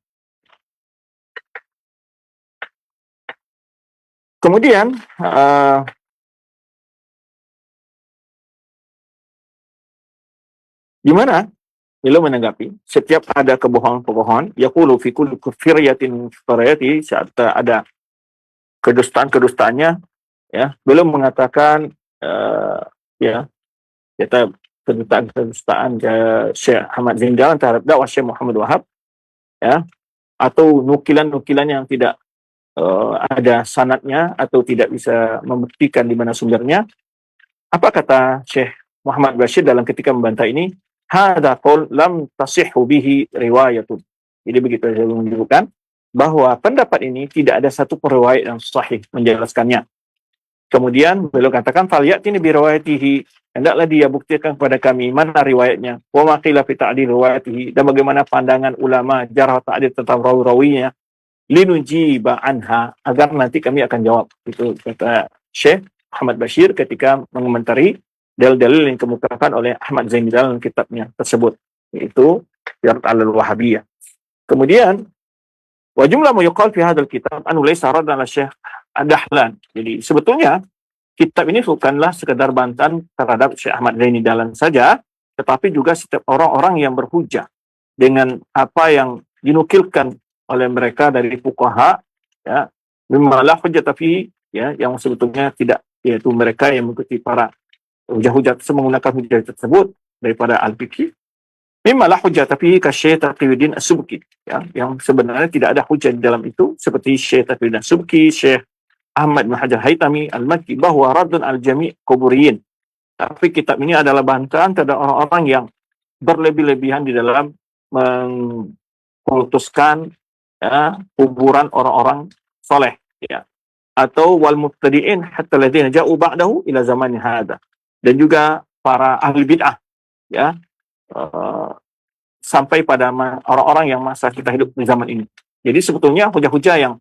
Kemudian gimana beliau menanggapi setiap ada kebohongan-kebohongan, yaqulu fi kulli firyatin firayati, saat ada kedustaan-kedustaannya, ya, beliau mengatakan ya, kita kedustaan Syekh Ahmad Zaini Dahlan terhadap dakwah Syekh Muhammad Wahab, ya, atau nukilan-nukilan yang tidak ada sanadnya atau tidak bisa membuktikan di mana sumbernya. Apa kata Syekh Muhammad Bashir dalam ketika membantah ini? Hadza qaul lam tasihhu bihi riwayatun. Jadi begitu saya menunjukkan bahwa pendapat ini tidak ada satu riwayat yang sahih menjelaskannya. Kemudian beliau katakan faliyatini bi riwayatihi, hendaklah dia buktikan kepada kami mana riwayatnya, wa ma qila fi ta'dil riwayatihi, dan bagaimana pandangan ulama jarh ta'dil tentang rawi-rawinya, linujiba anha, agar nanti kami akan jawab. Itu kata Syekh Muhammad Bashir ketika mengomentari dalil-dalil yang dikemukakan oleh Ahmad Zaini dalam kitabnya tersebut, yaitu Syarh al-Wahabiyah. Kemudian wa jumlah ma yuqal fi hadzal kitab anu laysa raddan ala Syekh Dahlan. Jadi sebetulnya kitab ini bukanlah sekedar bantahan terhadap Syekh Ahmad Zaini Dahlan saja, tetapi juga setiap orang-orang yang berhujah dengan apa yang dinukilkan oleh mereka dari fuqaha, ya, mimma la hujjata fihi, ya, yang sebetulnya tidak, yaitu mereka yang mengikuti para hujah-hujah menggunakan hujah tersebut daripada al-fiqhi, mimma la hujjata fihi ka Syekh Taqiyuddin As-Subki, ya, yang sebenarnya tidak ada hujah di dalam itu, seperti Syekh Taqiyuddin As-Subki, Syekh Ahmad bin Hajar Haytami Al-Makki, bahwa raddun al-jami' kuburiyin. Tapi kitab ini adalah bantahan terhadap orang-orang yang berlebih-lebihan di dalam mengkultuskan, ya, kuburan orang-orang soleh, ya, atau wal mubtadi'in hatta ladzina ja'u ba'dahu ila zaman hada, dan juga para ahli bid'ah, ya, sampai pada orang-orang yang masa kita hidup di zaman ini. Jadi sebetulnya hujah-hujah yang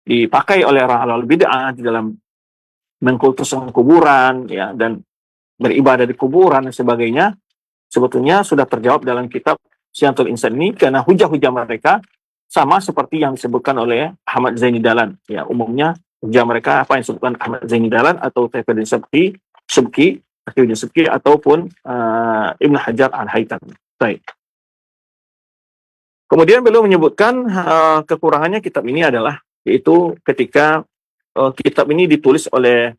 dipakai oleh orang ahli bid'ah di dalam mengkultuskan kuburan, ya, dan beribadah di kuburan dan sebagainya, sebetulnya sudah terjawab dalam kitab Syiantul Insan ini, karena hujah-hujah mereka sama seperti yang disebutkan oleh Ahmad Zaini Dahlan. Ya, umumnya hujah mereka apa yang disebutkan Ahmad Zaini Dahlan atau Taqiyuddin Subki ataupun Ibn Hajar Al-Haytami. Baik. Kemudian beliau menyebutkan kekurangannya kitab ini adalah, yaitu ketika kitab ini ditulis oleh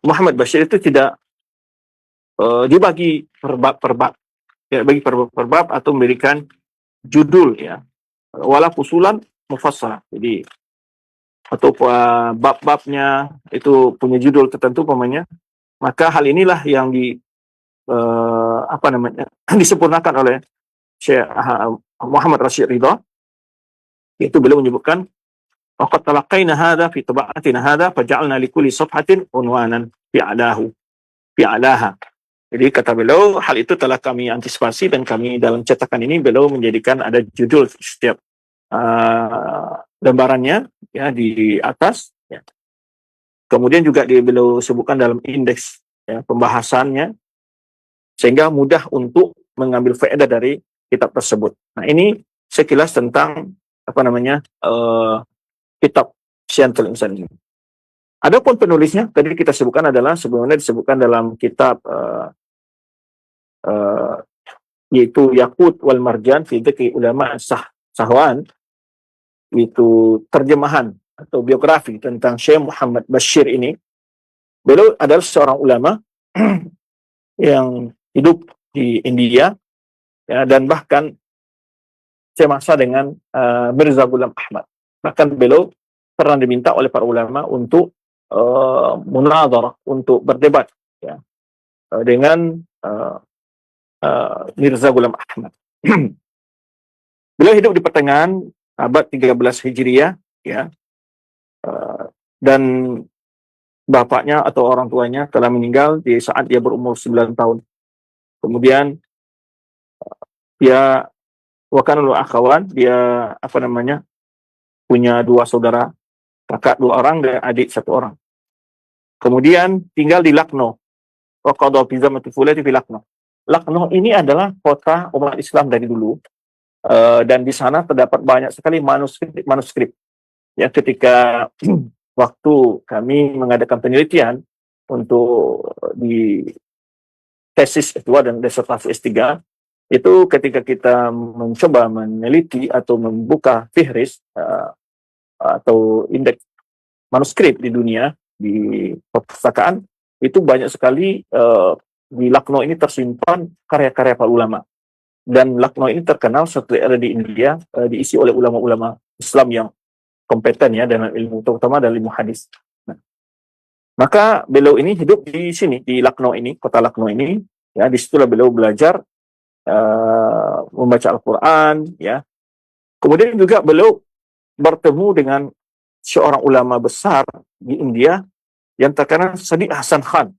Muhammad Bashir itu tidak dibagi per bab, ya, bagi per bab atau memberikan judul, ya, wala fusulan mufassal. Jadi atau bab-babnya itu punya judul tertentu umpamanya, maka hal inilah yang disempurnakan oleh Syekh Muhammad Rashid Ridha, yaitu beliau menyebutkan waqad talaqaina hadza fi tabaqatina hadza faja'alna likulli safhatin unwanan fi alaha. Jadi kata beliau, hal itu telah kami antisipasi dan kami dalam cetakan ini beliau menjadikan ada judul setiap lembarannya, ya, di atas, ya. Kemudian juga beliau sebutkan dalam indeks, ya, pembahasannya, sehingga mudah untuk mengambil faedah dari kitab tersebut. Nah, ini sekilas tentang kitab Syiantul Insan ini. Adapun penulisnya tadi kita sebutkan adalah sebelumnya disebutkan dalam kitab yaitu Yaqut wal Marjan fi Dzikri Ulama Sahwan, itu terjemahan atau biografi tentang Syekh Muhammad Bashir ini. Beliau adalah seorang ulama yang hidup di India, ya, dan bahkan semasa dengan Mirza Ghulam Ahmad. Bahkan beliau pernah diminta oleh para ulama untuk munadharah, untuk berdebat, ya, dengan Mirza Ghulam Ahmad. Beliau hidup di pertengahan abad 13 Hijriah, ya, dan bapaknya atau orang tuanya telah meninggal di saat dia berumur 9 tahun. Kemudian dia wakanul akhawan, dia punya 2 saudara, kakak 2 orang dan adik 1 orang. Kemudian tinggal di Lucknow. Waqadha fi zaman tufulati fi Lucknow. Lucknow ini adalah kota umat Islam dari dulu, dan di sana terdapat banyak sekali manuskrip. Ya, ketika waktu kami mengadakan penelitian untuk di tesis S2 dan disertasi S3, itu ketika kita mencoba meneliti atau membuka fihris atau indeks manuskrip di dunia, di perpustakaan, itu banyak sekali di Lucknow ini tersimpan karya-karya para ulama. Dan Lucknow ini terkenal setelah ada di India, diisi oleh ulama-ulama Islam yang kompeten, ya, dalam ilmu, terutama dalam ilmu hadis. Nah, maka beliau ini hidup di sini, di Lucknow ini, kota Lucknow ini, ya, di situlah beliau belajar membaca Al-Quran, ya. Kemudian juga beliau bertemu dengan seorang ulama besar di India yang terkenal, Sadiq Hasan Khan.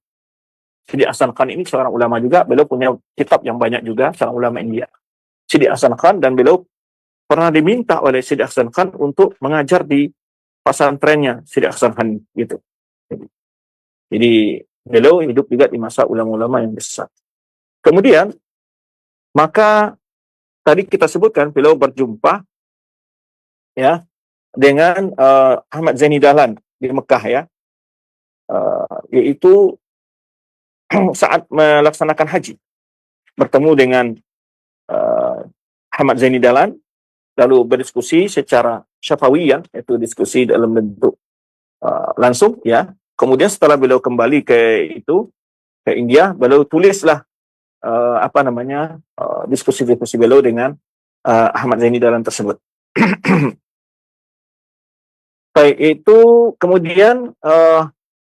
Sadiq Hasan Khan ini seorang ulama juga, beliau punya kitab yang banyak juga, seorang ulama India. Sadiq Hasan Khan, dan beliau pernah diminta oleh Sadiq Hasan Khan untuk mengajar di pesantrennya Sadiq Hasan Khan, gitu. Jadi beliau hidup juga di masa ulama-ulama yang besar. Kemudian, maka tadi kita sebutkan beliau berjumpa, ya, dengan Ahmad Zaini Dahlan di Mekah, ya, yaitu saat melaksanakan haji, bertemu dengan Ahmad Zaini Dahlan, lalu berdiskusi secara syafawiyah, yaitu diskusi dalam bentuk langsung, ya. Kemudian setelah beliau kembali ke India, beliau tulislah diskusi-diskusi beliau dengan Ahmad Zaini Dahlan tersebut. Baik, itu kemudian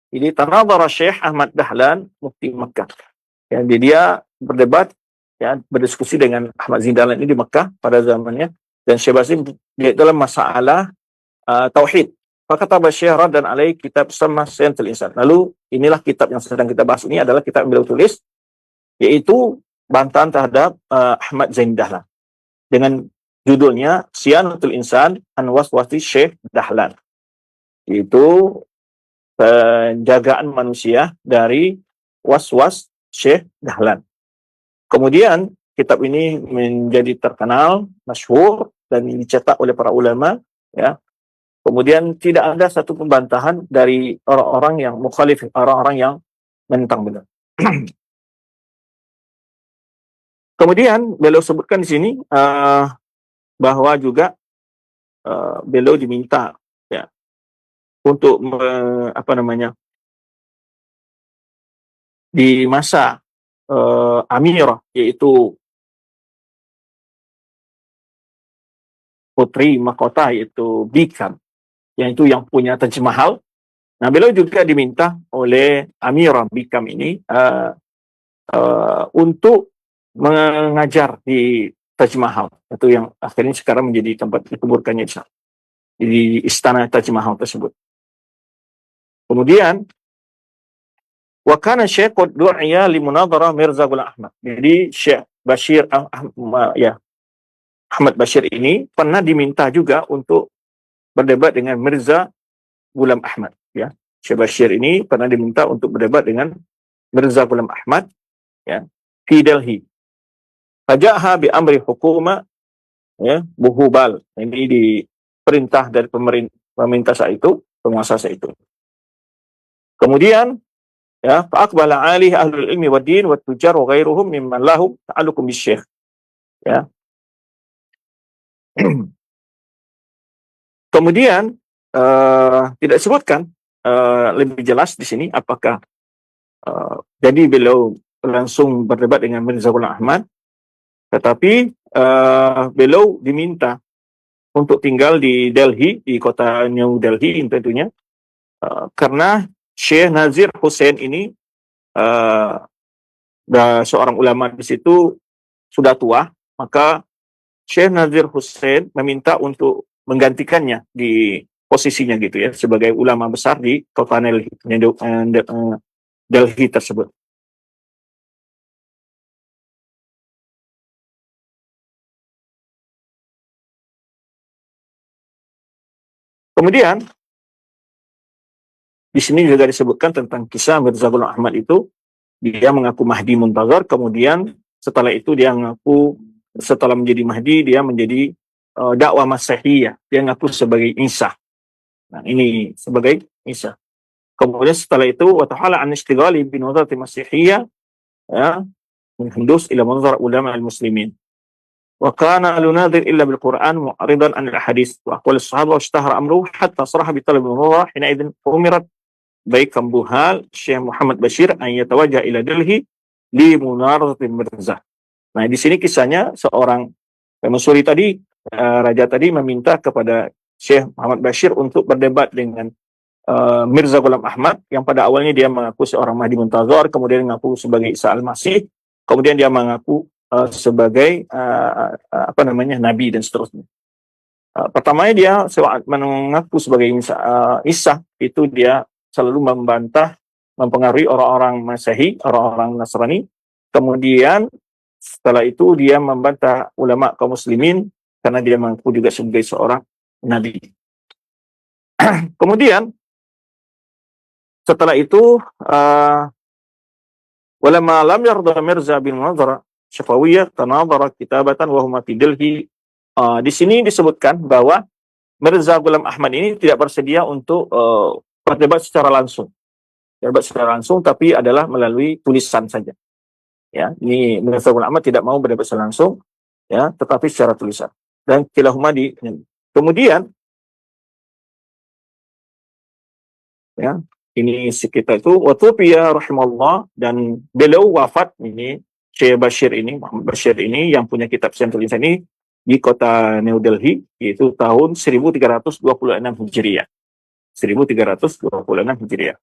ini tanadhara Syekh Ahmad Dahlan mufti Makkah. Ya, dia berdebat, ya, berdiskusi dengan Ahmad Zaini Dahlan ini di Makkah pada zamannya, dan Syekh Basim dalam masalah tauhid. Fakataba Syekh radan alaih kitab sama Sayantul Insan. Lalu inilah kitab yang sedang kita bahas, ini adalah kitab yang beliau tulis, yaitu bantahan terhadap Ahmad Zaini Dahlan dengan judulnya Siyanatul Insan an Waswasi Syekh Dahlan. Itu penjagaan manusia dari waswas Syekh Dahlan. Kemudian kitab ini menjadi terkenal, masyhur, dan dicetak oleh para ulama, ya. Kemudian tidak ada satu pembantahan dari orang-orang yang mukhalif, orang-orang yang menentang benar. Kemudian beliau sebutkan di sini bahwa juga beliau diminta, ya, untuk di masa Amirah, yaitu putri mahkota, yaitu Bikam, yang punya Taj Mahal. Nah, beliau juga diminta oleh Amirah Bikam ini untuk mengajar di Taj Mahal, itu yang akhirnya sekarang menjadi tempat dikuburkannya di istana Taj Mahal tersebut. Kemudian wakana Syekh qad du'iya li munadharah Mirza Ghulam Ahmad. Jadi Syekh Bashir Ahmad Bashir ini pernah diminta juga untuk berdebat dengan Mirza Ghulam Ahmad, ya. Syekh Bashir ini pernah diminta untuk berdebat dengan Mirza Ghulam Ahmad, ya, di Delhi. Fajaha bi amri hukuma, ya, Buhubal. Ini di perintah dari pemerintah saat itu, penguasa saat itu. Kemudian, ya, fa'aqbala alih ahlul ilmi wa din wa tujar wa ghairuhum mimman lahum ta'alluqum bisyekh, ya. Kemudian tidak disebutkan lebih jelas di sini apakah jadi beliau langsung berdebat dengan Mirza Ghulam Ahmad, tetapi beliau diminta untuk tinggal di Delhi, di kota New Delhi tentunya, karena Syekh Nazir Hussain ini seorang ulama di situ sudah tua, maka Syekh Nazir Hussein meminta untuk menggantikannya di posisinya gitu ya, sebagai ulama besar di kota Delhi tersebut. Kemudian di sini juga disebutkan tentang kisah Mirza Ghulam Ahmad itu, dia mengaku Mahdi Muntazar, kemudian setelah itu dia mengaku setelah menjadi Mahdi dia menjadi dakwah Masihiyah, dia mengaku sebagai Isa. Nah, ini sebagai Isa. Kemudian setelah itu watahala an istighali bin nazarati Masihiyah ya min hindus ila manzar ulama al-muslimin. Wa kana lunadir illa bil Quran mu'ridan an al-hadis wa aqwal as-sahaba washtahara amruhu hatta saraha bi talab al-nazar hina idin umirat baik Kambuhal Syekh Muhammad Bashir an yatawajjah ila Delhi li munaratin Mirza. Nah, di sini kisahnya seorang Mansuri tadi, raja tadi meminta kepada Syekh Muhammad Bashir untuk berdebat dengan Mirza Ghulam Ahmad yang pada awalnya dia mengaku seorang Mahdi Muntazar, kemudian mengaku sebagai Isa Al-Masih, kemudian dia mengaku sebagai nabi dan seterusnya. Pertamanya dia mengaku sebagai Isa, itu dia selalu membantah, mempengaruhi orang-orang Masehi, orang-orang Nasrani. Kemudian setelah itu dia membantah ulama kaum muslimin karena dia mengaku juga sebagai seorang nabi. Kemudian setelah itu walamma lam yarda Mirza bin Munazar Syafawiyah tanadhara kitabatan wa huma fi Delhi. Di sini disebutkan bahwa Mirza Ghulam Ahmad ini tidak bersedia untuk berdebat secara langsung. Berdebat secara langsung tapi adalah melalui tulisan saja. Ya, ini Mirza Ghulam Ahmad tidak mau berdebat secara langsung ya, tetapi secara tulisan. Dan kilahuma di kemudian ya, ini sekitar itu watufiya rahimallah, dan beliau wafat ini Syekh Bashir ini, Muhammad Bashir ini yang punya kitab Syentul Insan ini di kota New Delhi, yaitu tahun 1326 Hijriah. 1326 Hijriah.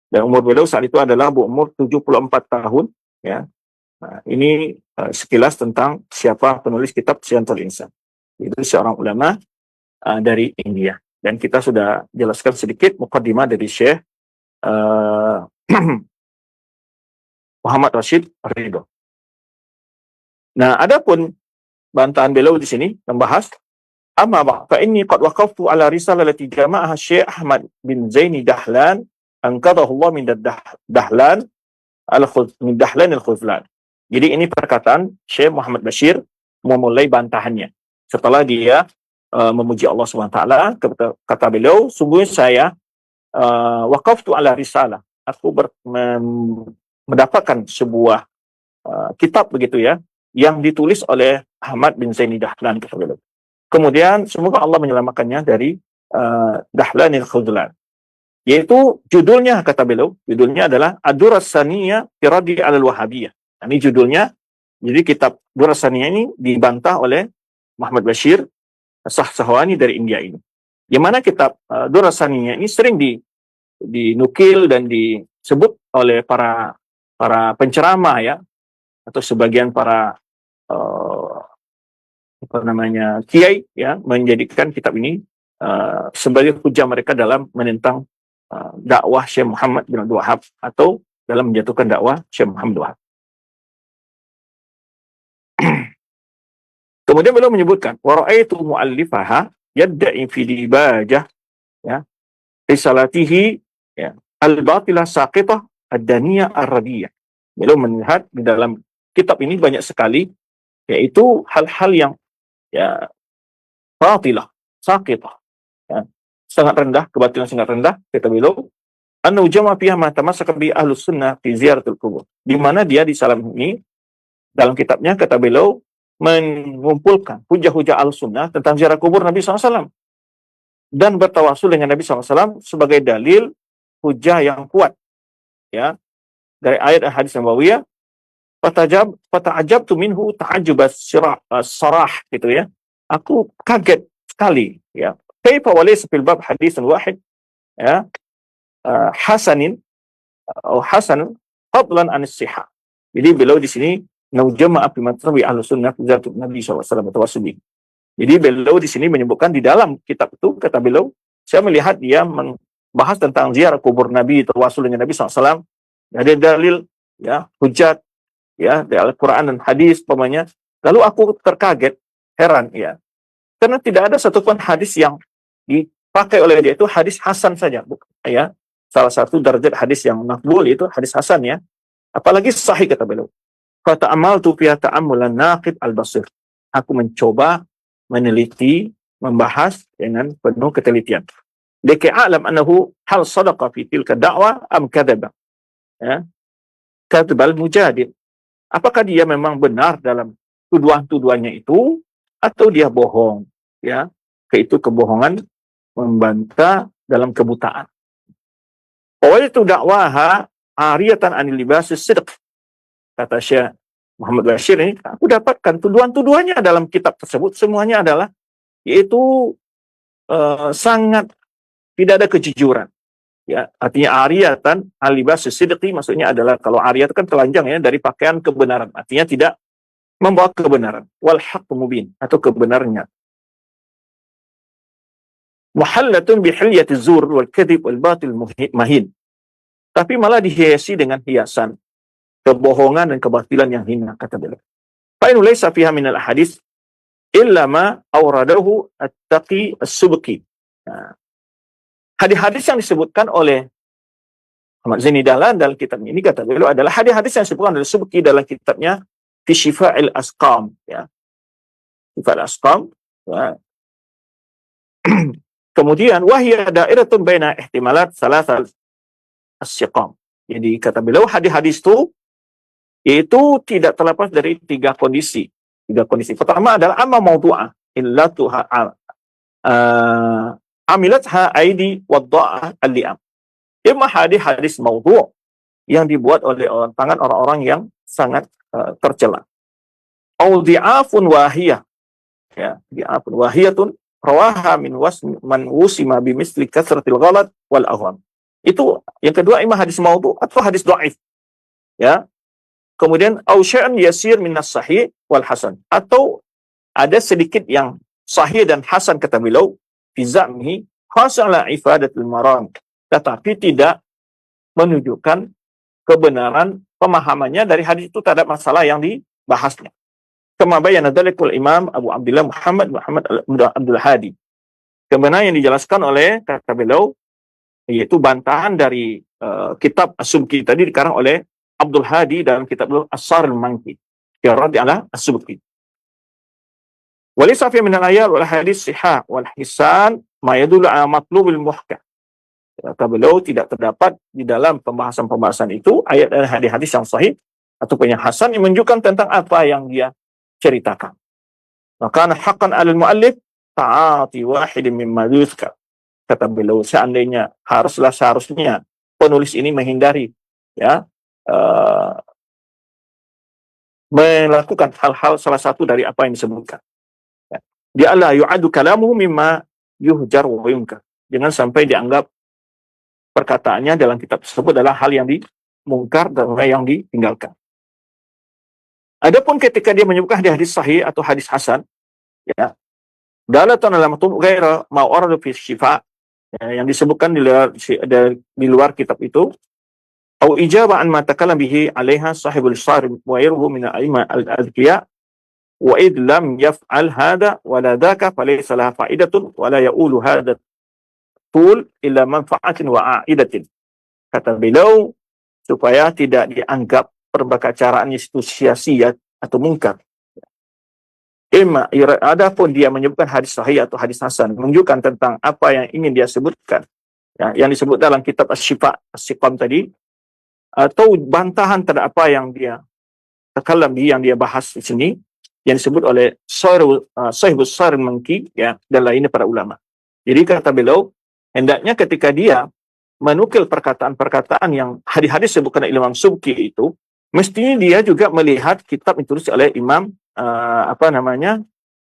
Dan umur beliau saat itu adalah berumur 74 tahun ya. Nah, ini sekilas tentang siapa penulis kitab Syentul Insan. Itu seorang ulama dari India. Dan kita sudah jelaskan sedikit muqaddimah dari Syekh Muhammad Rashid Ridho. Nah, adapun bantahan beliau di sini membahas amma fa inni qad waqaftu ala risalah allati jama'aha Syekh Ahmad bin Zaini Dahlan anqadahu Allah min Dahlan al-Khuzlan. Jadi ini perkataan Syekh Muhammad Bashir memulai bantahannya setelah dia memuji Allah SWT. Kata beliau, sungguh saya waqaftu ala risalah, aku mendapatkan sebuah kitab begitu ya, yang ditulis oleh Ahmad bin Zaini Dahlan, kata beliau. Kemudian semoga Allah menyelamatkannya dari Dahlanil Khuzlan. Yaitu judulnya, kata beliau, judulnya adalah Ad-Durrassaniyah fi Raddi 'alal Wahabiyah. Ini judulnya. Jadi kitab Durrassaniyah ini dibantah oleh Muhammad Bashir Sahsahwani dari India ini. Yang mana kitab Durrassaniyah ini sering dinukil dan disebut oleh para penceramah ya, atau sebagian para kiai ya, menjadikan kitab ini sebagai hujah mereka dalam menentang dakwah Syekh Muhammad bin Abdul Wahab, atau dalam menjatuhkan dakwah Syekh Muhammad bin Wahab. Kemudian beliau menyebutkan wa ra'aitu mu'allifaha yadda'i fi dibajah ya risalatihi ya al-batilah saqitah ad-daniyah ar-radiyah. Beliau melihat di dalam kitab ini banyak sekali yaitu hal-hal yang ya batilah saqitah ya, sangat rendah, kebatilan sangat rendah, kata beliau. Annahu jama' fiha ma tamassaka bi ahlus sunnah fi ziyaratul qubur. Di mana dia di salam ini dalam kitabnya, kata beliau, mengumpulkan hujah-hujah al-sunnah tentang ziarah kubur Nabi SAW dan bertawasul dengan Nabi SAW sebagai dalil hujah yang kuat ya dari ayat dan hadis nabawiyah. Fata'ajabtu minhu ta'ajjub sarah gitu ya. Aku kaget sekali ya. Kaifa walaysa fil bab haditsun wahid ya hasanin atau hasan fadlan an as-sihah. Jadi beliau di sini naujama fi matnawi ahlus sunnah zatu Nabi SAW tawassubi. Jadi beliau di sini menyebutkan di dalam kitab itu, kata beliau, saya melihat dia membahas tentang ziarah kubur Nabi, tawasul dengan Nabi SAW. Ada dalil, ya, hujat, ya, dari Al-Quran dan hadis, pemanya. Lalu aku terkaget, heran, ya. Karena tidak ada satupun hadis yang dipakai oleh dia itu hadis hasan saja, ya. Salah satu derajat hadis yang makbul itu hadis hasan, ya. Apalagi sahih, kata beliau. Fata'amaltu fiha ta'ammulan naqib al-basir. Aku mencoba meneliti, membahas dengan penuh ketelitian. Liki a'lam annahu hal sadaqa fi tilka da'wa am kadhaba. Ya. Kadhbal mujadid. Apakah dia memang benar dalam tuduhan-tuduhannya itu atau dia bohong, ya? Itu kebohongan membantah dalam kebutaan. Wajatu da'waha ariyatan anil libasis sidq. Kata Syekh Muhammad Bashir ini, aku dapatkan tuduhan-tuduhannya dalam kitab tersebut semuanya adalah yaitu sangat tidak ada kejujuran. Ya, artinya ariyatan alibas sidqi maksudnya adalah kalau ariyat kan telanjang ya dari pakaian kebenaran. Artinya tidak membawa kebenaran. Wal haqqu mubin atau kebenarannya. Muhallatun bihilyati zur wal kadhib wal batil mahin. Tapi malah dihiasi dengan hiasan kebohongan dan kebatilan yang hina, kata beliau. Fa in laysa fiha min al ahadits illa ma awradahu at-taqi as-subki. Nah, hadis-hadis yang disebutkan oleh Ahmad Zaini Dahlan dalam kitab ini, kata beliau, adalah hadis-hadis yang disebutkan oleh Subki dalam kitabnya Fi Shifa'il Asqam, ya. Shifa'il Asqam, ya. Kemudian wahya da'iratun baina ihtimalat salasal as-siqam. Jadi kata beliau hadis-hadis itu tidak terlepas dari tiga kondisi. Pertama adalah amma mawdu'ah illatuha amilatha aidi wadda'ah al-li'am. Imma hadis mawdu' yang dibuat oleh tangan orang-orang yang sangat tercela. Au di'afun wahiyah. Ya, di'afun wahiyatun rawaha man wusima bimisli kasratil ghalat wal ahwam. Itu yang kedua, imma hadis mawdu' atau hadis dhaif. Ya. Kemudian au syai'un yasir minas sahih wal hasan, atau ada sedikit yang sahih dan hasan, kata beliau, fi zamhi hasala ifadatul maram, tetapi tidak menunjukkan kebenaran pemahamannya dari hadis itu terhadap masalah yang dibahasnya. Kama bayyana dzalikal Imam Abu Abdullah Muhammad Abdul Hadi. Kebenaran yang dijelaskan oleh, kata beliau, yaitu bantahan dari kitab As-Subki tadi dikarang oleh Abdul Hadi dalam kitab beliau As-Saril Manki. Ya radhi ala As-Subki. Walisa fi min al-ayat wal hadis sihah wal hisan ma yadullu ala matlubil muhkam. Kata beliau, tidak terdapat di dalam pembahasan-pembahasan itu ayat dan hadis-hadis yang sahih ataupun yang hasan yang menunjukkan tentang apa yang dia ceritakan. Maka haqqan 'alal muallif ta'ati wahidin mimma yuzkar. Kata beliau, seharusnya penulis ini menghindari, ya, melakukan hal-hal salah satu dari apa yang disebutkan. Ya. Dia la yu'adu kalamuhu mimma yuhjar wa yunkar. Jangan sampai dianggap perkataannya dalam kitab tersebut adalah hal yang dimungkar dan yang ditinggalkan. Adapun ketika dia menyebutkan hadis sahih atau hadis hasan, ya, dalatan ala matub ghaira ma warada fi syifa, ya, yang disebutkan di luar kitab itu, au ijaba an ma takallam bihi 'alaiha sahibul sarib wa ghairuhu min al-a'imma al-adqiya wa id lam yaf'al hada wa la dhaka falaysa laha fa'idatun wa la ya'ulu hada tul illa manfa'atin wa a'idatin. Kata beliau, supaya tidak dianggap perbakacaraan itu sia-sia atau mungkar. Adapun dia menyebutkan hadis sahih atau hadis hasan menunjukkan tentang apa yang ingin dia sebutkan, ya, yang disebut dalam kitab Asy-Syifa As-Siqam tadi, atau bantahan terhadap apa yang dia takalam yang dia bahas di sini, yang disebut oleh Sahibus Saril Manki, ya, dan lainnya para ulama. Jadi kata beliau, hendaknya ketika dia menukil perkataan-perkataan yang hadis-hadis sebutkan oleh Imam Subki itu, mestinya dia juga melihat kitab yang ditulis oleh Imam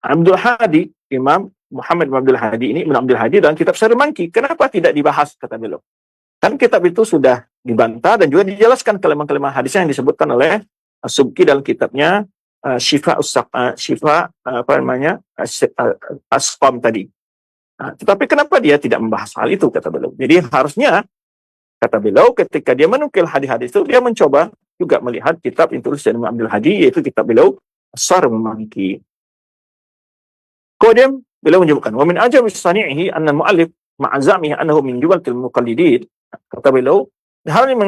Abdul Hadi, Imam Muhammad bin Abdul Hadi ini, Ibn Abdul Hadi dalam kitab Saril Manki. Kenapa tidak dibahas, kata beliau? Kan kitab itu sudah dibantah dan juga dijelaskan kalimat-kalimat hadis yang disebutkan oleh As-Subki dalam kitabnya Syifa apa namanya Asqam tadi. Tetapi kenapa dia tidak membahas hal itu, kata beliau. Jadi harusnya, kata beliau, ketika dia menukil hadis-hadis itu, dia mencoba juga melihat kitab yang tulis dari Imam Abdul Hadi, yaitu kitab beliau As-Sarm Maliki. Kemudian beliau menyebutkan, wa min ajab sani'ihi anna al-mu'allif ma'azamihi annahu min jubatil muqallidin. Kata beliau, hal yang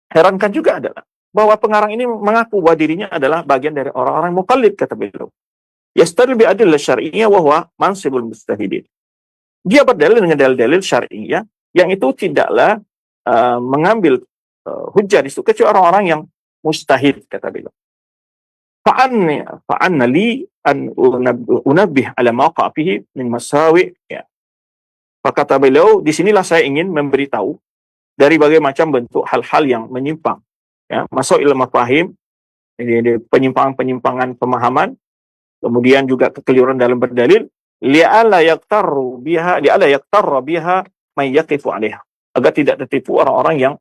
mengherankan juga adalah bahwa pengarang ini mengaku bahwa dirinya adalah bagian dari orang-orang muqallid, kata beliau. Yastadil bi adillah syar'iyyah wa huwa mansibul mustahidin. Dia berdalil dengan dalil-dalil syar'iyyah yang itu tidaklah mengambil hujjah itu kecuali orang-orang yang mustahid, kata beliau. Fa'anna li an unabbih ala ma waqa fihi min masawi, ya. Kata beliau, disinilah saya ingin memberitahu dari berbagai macam bentuk hal-hal yang menyimpang, ya, masail mafahim, penyimpangan-penyimpangan pemahaman, kemudian juga kekeliruan dalam berdalil, li'alla yaqtarra biha man yaqifu 'alaiha, agar tidak tertipu orang-orang yang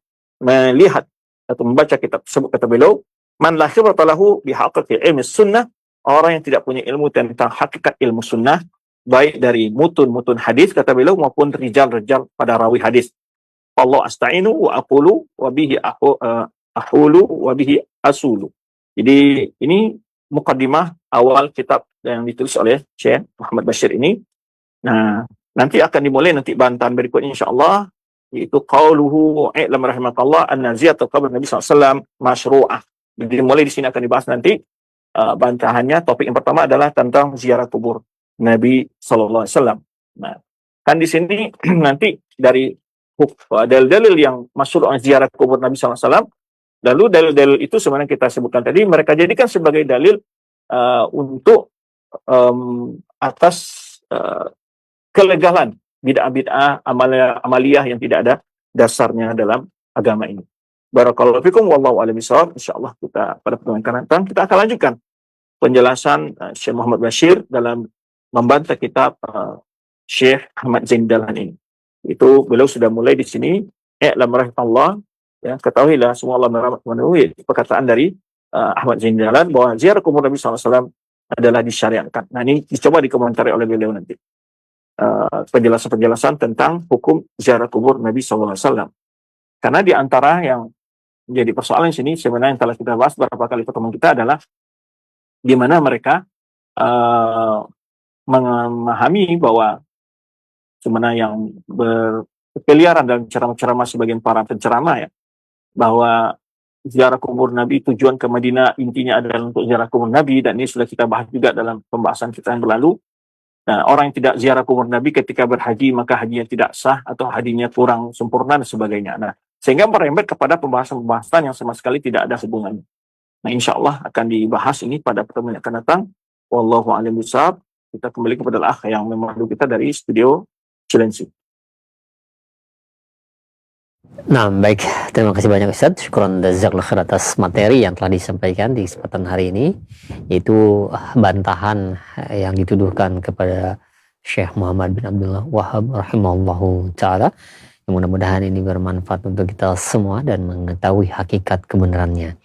melihat atau membaca kitab tersebut, kata beliau, man la khibrata lahu bihaqiqi ilmi sunnah, orang yang tidak punya ilmu tentang hakikat ilmu sunnah, baik dari mutun hadis, kata beliau, maupun rijal-rijal pada rawi hadis. Allah asta'inu wa aqulu wa bihi ahulu wa bihi asulu. Jadi ini mukaddimah awal kitab yang ditulis oleh Syekh Muhammad Bashir ini. Nah, nanti akan dimulai nanti bantahan berikutnya insyaallah, yaitu qauluhu i'lam rahimakallah anna ziyatul qabr Nabi SAW masyru'ah. Jadi mulai di sini akan dibahas nanti bantahannya. Topik yang pertama adalah tentang ziarah kubur Nabi SAW. Nah, kan di sini nanti dari dalil-dalil yang masyru' ziarah kubur Nabi SAW, lalu dalil-dalil itu sebenarnya kita sebutkan tadi, mereka jadikan sebagai dalil untuk atas kelegalan bid'ah-bid'ah amaliyah yang tidak ada dasarnya dalam agama ini. Barakallahu fikum wallahu a'lam bishawab. Insyaallah kita pada pertemuan akan datang kita akan lanjutkan penjelasan Syekh Muhammad Bashir dalam membantah kitab Syekh Ahmad Zain Dahlan ini. Itu beliau sudah mulai di sini, i'lam rahimallah, ya, ketahuilah semua Allah merahmati, perkataan dari Ahmad Zain Dahlan bahwa ziarah kubur Nabi SAW adalah disyariatkan. Nah, ini dicoba dikomentari oleh beliau nanti. Penjelasan-penjelasan tentang hukum ziarah kubur Nabi SAW. Karena di antara yang menjadi persoalan di sini sebenarnya yang telah kita bahas beberapa kali pertemuan kita adalah di mana mereka memahami bahwa sebenarnya yang berkeliaran dalam ceramah-ceramah sebagian para penceramah, ya, bahwa ziarah kubur Nabi, tujuan ke Madinah intinya adalah untuk ziarah kubur Nabi, dan ini sudah kita bahas juga dalam pembahasan kita yang berlalu. Nah, orang yang tidak ziarah kubur Nabi ketika berhaji, maka hajinya tidak sah atau hajinya kurang sempurna dan sebagainya. Nah, sehingga merembet kepada pembahasan-pembahasan yang sama sekali tidak ada hubungannya. Nah, insya Allah akan dibahas ini pada pertemuan yang akan datang. Wallahu a'lam bishawab. Kita kembali kepada akh yang memandu kita dari studio Cilengsi. Nah, baik. Terima kasih banyak Ustaz. Syukron jazakallahu khair atas materi yang telah disampaikan di kesempatan hari ini, yaitu bantahan yang dituduhkan kepada Syekh Muhammad bin Abdullah Wahhab rahimahullahu ta'ala. Mudah-mudahan ini bermanfaat untuk kita semua dan mengetahui hakikat kebenarannya.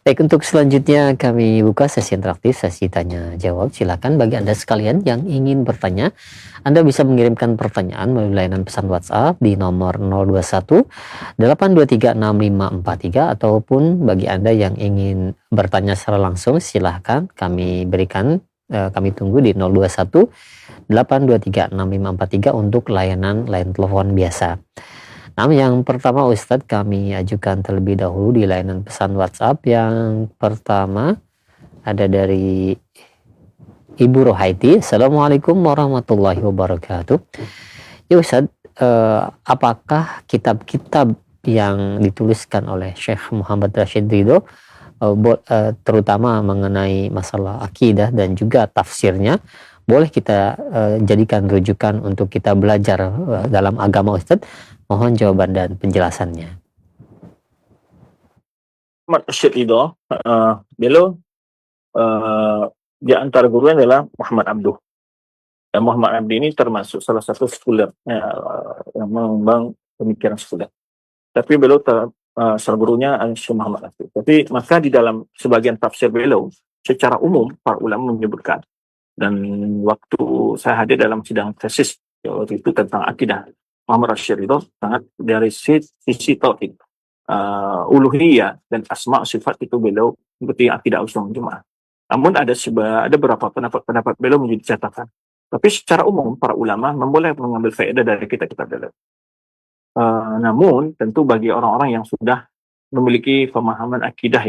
Baik, untuk selanjutnya kami buka sesi interaktif, sesi tanya jawab. Silakan bagi Anda sekalian yang ingin bertanya, Anda bisa mengirimkan pertanyaan melalui layanan pesan WhatsApp di nomor 021 823 6543, ataupun bagi Anda yang ingin bertanya secara langsung, silahkan kami berikan, kami tunggu di 021 823 6543 untuk layanan telepon biasa. Nah, yang pertama Ustadz kami ajukan terlebih dahulu di layanan pesan WhatsApp. Yang pertama ada dari Ibu Rohaiti. Assalamualaikum warahmatullahi wabarakatuh. Ya Ustadz, apakah kitab-kitab yang dituliskan oleh Syekh Muhammad Rashid Ridho, terutama mengenai masalah akidah dan juga tafsirnya, boleh kita jadikan rujukan untuk kita belajar dalam agama Ustadz? Mohon jawaban dan penjelasannya. Muhammad Rashid Ridho, beliau di antara gurunya adalah Muhammad Abduh. Dan Muhammad Abduh ini termasuk salah satu sekuler yang mengembang pemikiran sekuler. Tapi beliau salah gurunya Syekh Muhammad Latif. Tapi maka di dalam sebagian tafsir beliau secara umum para ulama menyebutkan, dan waktu saya hadir dalam sidang tesis waktu itu tentang akidah Muhammad Rashid Ridho, sangat dari sisi tauhid, uluhiyah dan asma sifat itu beliau seperti akidah Ahlussunnah wal Jamaah. Namun ada beberapa pendapat beliau menjadi catatan. Tapi secara umum para ulama memboleh mengambil faedah dari kita beliau. Namun tentu bagi orang-orang yang sudah memiliki pemahaman akidah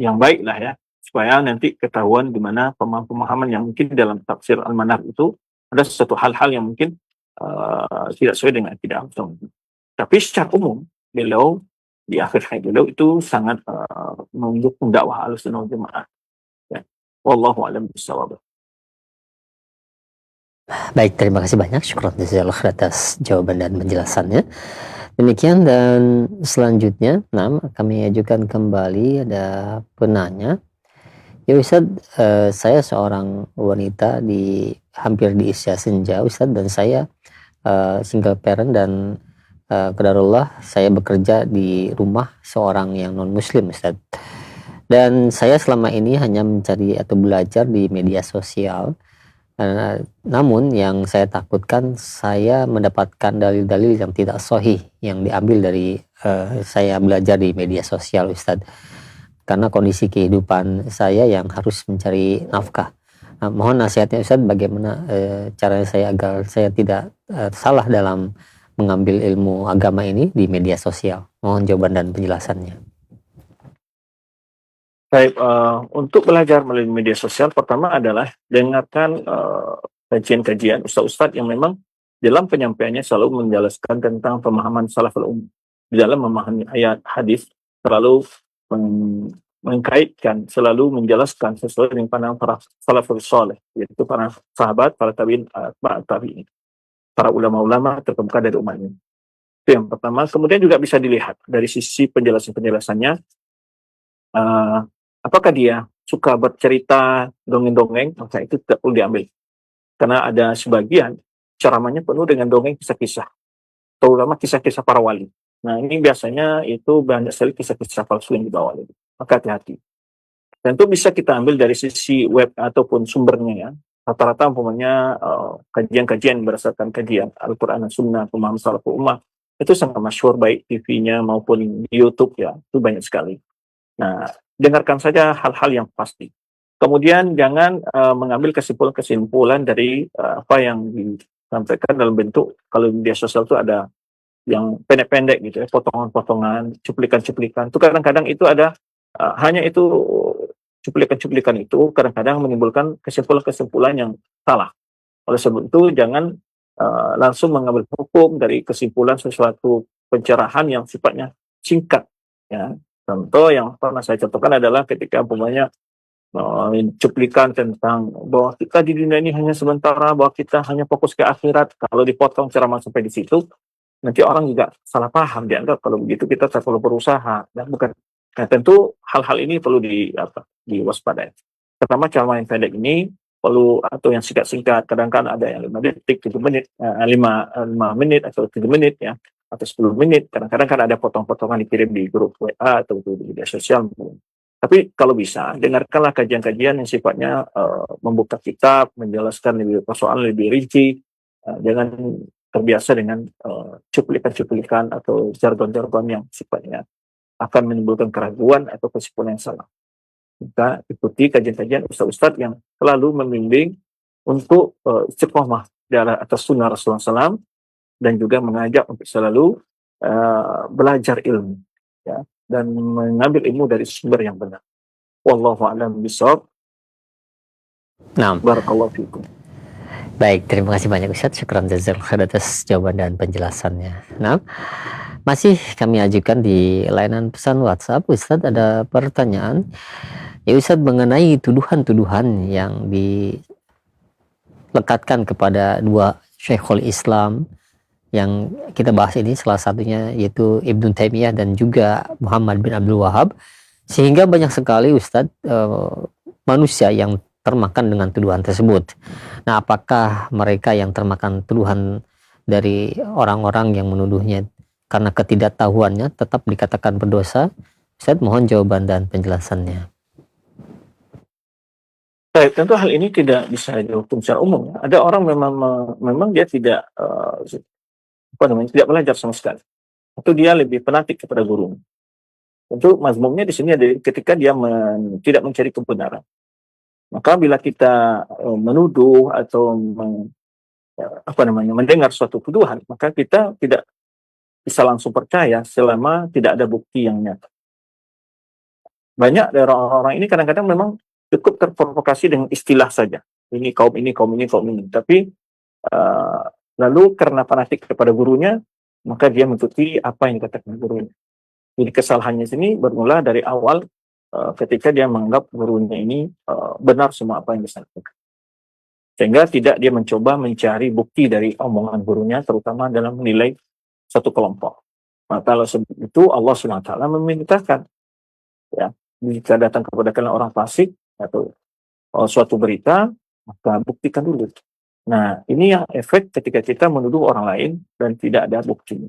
yang baik lah ya, supaya nanti ketahuan di mana pemahaman yang mungkin dalam tafsir Al-Manar itu ada sesuatu hal-hal yang mungkin tidak sesuai dengan akidah Ahlussunnah. Tapi secara umum beliau di akhir hayat beliau itu sangat mendukung dakwah Ahlussunnah wal Jamaah. Ya. Wallahu a'lam bishawab. Baik, terima kasih banyak. Syukran jazakallah atas jawaban dan penjelasannya. Demikian, dan selanjutnya, kami ajukan kembali ada penanya. Ya Ustadz, saya seorang wanita hampir di usia senja Ustadz, dan saya single parent, dan qadarullah saya bekerja di rumah seorang yang non muslim Ustadz. Dan saya selama ini hanya mencari atau belajar di media sosial. Namun yang saya takutkan, saya mendapatkan dalil-dalil yang tidak sahih yang diambil dari saya belajar di media sosial Ustadz, karena kondisi kehidupan saya yang harus mencari nafkah. Mohon nasihatnya Ustadz, bagaimana caranya saya agar saya tidak salah dalam mengambil ilmu agama ini di media sosial. Mohon jawaban dan penjelasannya. Baik, untuk belajar melalui media sosial, pertama adalah dengarkan kajian-kajian ustaz-ustaz yang memang dalam penyampaiannya selalu menjelaskan tentang pemahaman salaful ummah. Di dalam memahami ayat hadis selalu mengkaitkan, selalu menjelaskan sesuai dengan pandangan para salafus saleh, yaitu para sahabat, para tabi'in, tabi'in, para ulama-ulama terkemuka dari umat ini. Itu yang pertama. Kemudian juga bisa dilihat dari sisi penjelasannya, apakah dia suka bercerita dongeng-dongeng, maka itu tidak perlu diambil. Karena ada sebagian ceramahnya penuh dengan dongeng kisah-kisah, terutama kisah-kisah para wali. Nah, ini biasanya itu banyak sekali kisah-kisah palsu yang dibawa. Maka hati-hati. Tentu bisa kita ambil dari sisi web ataupun sumbernya ya. Rata-rata umpamanya kajian-kajian berdasarkan kajian Al-Quran dan Sunnah, pemahaman salaful ummah, itu sangat masyhur baik TV-nya maupun di YouTube ya, itu banyak sekali. Nah, dengarkan saja hal-hal yang pasti. Kemudian jangan mengambil kesimpulan dari apa yang disampaikan dalam bentuk, kalau di media sosial itu ada yang pendek-pendek gitu ya, potongan-potongan, cuplikan-cuplikan. Itu kadang-kadang itu ada hanya itu cuplikan-cuplikan itu kadang-kadang menimbulkan kesimpulan-kesimpulan yang salah. Oleh sebab itu jangan langsung mengambil hukum dari kesimpulan sesuatu pencerahan yang sifatnya singkat ya. Contoh yang pernah saya contohkan adalah ketika umpamanya cuplikan tentang bahwa kita di dunia ini hanya sementara, bahwa kita hanya fokus ke akhirat. Kalau dipotong ceramah sampai di situ, nanti orang juga salah paham, dianggap kalau begitu kita tak perlu berusaha. Dan bukan. Nah, tentu hal-hal ini perlu diwaspadai. Pertama, ceramah yang pendek ini perlu, atau yang singkat-singkat, kadang-kadang ada yang 5 detik, 7 menit, 5 menit atau 7 menit ya, atau 10 menit. Kadang-kadang kan ada potong-potongan dikirim di grup WA atau di media sosial. Tapi kalau bisa, dengarkanlah kajian-kajian yang sifatnya membuka kitab, menjelaskan lebih persoalan lebih rinci. Jangan terbiasa dengan cuplikan-cuplikan atau jargon-jargon yang sifatnya akan menimbulkan keraguan atau kesimpulan yang salah. Kita ikuti kajian-kajian ustaz-ustaz yang selalu membimbing untuk istiqomah di atas sunnah Rasulullah SAW, dan juga mengajak untuk selalu belajar ilmu ya, dan mengambil ilmu dari sumber yang benar. Wallahu a'lam bishawab. Naam. Barakallahu fikum. Baik, terima kasih banyak Ustaz. Syukran jazakallahu atas jawaban dan penjelasannya. Nah, masih kami ajukan di layanan pesan WhatsApp. Ustaz, ada pertanyaan. Ya Ustaz, mengenai tuduhan-tuduhan yang dilekatkan kepada dua Syekhul Islam yang kita bahas ini, salah satunya yaitu Ibnu Taimiyah dan juga Muhammad bin Abdul Wahab, sehingga banyak sekali Ustadz manusia yang termakan dengan tuduhan tersebut. Nah, apakah mereka yang termakan tuduhan dari orang-orang yang menuduhnya karena ketidaktahuannya tetap dikatakan berdosa? Ustaz, mohon jawaban dan penjelasannya. Baik, tentu hal ini tidak bisa dihukum secara umum. Ya. Ada orang memang dia tidak tidak belajar sama sekali. Atau dia lebih fanatik kepada guru. Tentu mazmumnya di sini ada ketika dia tidak mencari kebenaran. Maka bila kita menuduh atau mendengar suatu tuduhan, maka kita tidak bisa langsung percaya selama tidak ada bukti yang nyata. Banyak dari orang-orang ini kadang-kadang memang cukup terprovokasi dengan istilah saja. Ini kaum ini, kaum ini, kaum ini. Tapi lalu karena fanatik kepada gurunya, maka dia mengikuti apa yang dikatakan gurunya. Jadi kesalahannya sini bermula dari awal ketika dia menganggap gurunya ini benar semua apa yang disampaikan. Sehingga tidak dia mencoba mencari bukti dari omongan gurunya, terutama dalam menilai satu kelompok. Maka kalau itu Allah SWT memerintahkan, ya, jika datang kepada kalian orang fasik atau suatu berita, maka buktikan dulu. Nah, ini yang efek ketika kita menuduh orang lain dan tidak ada bukti.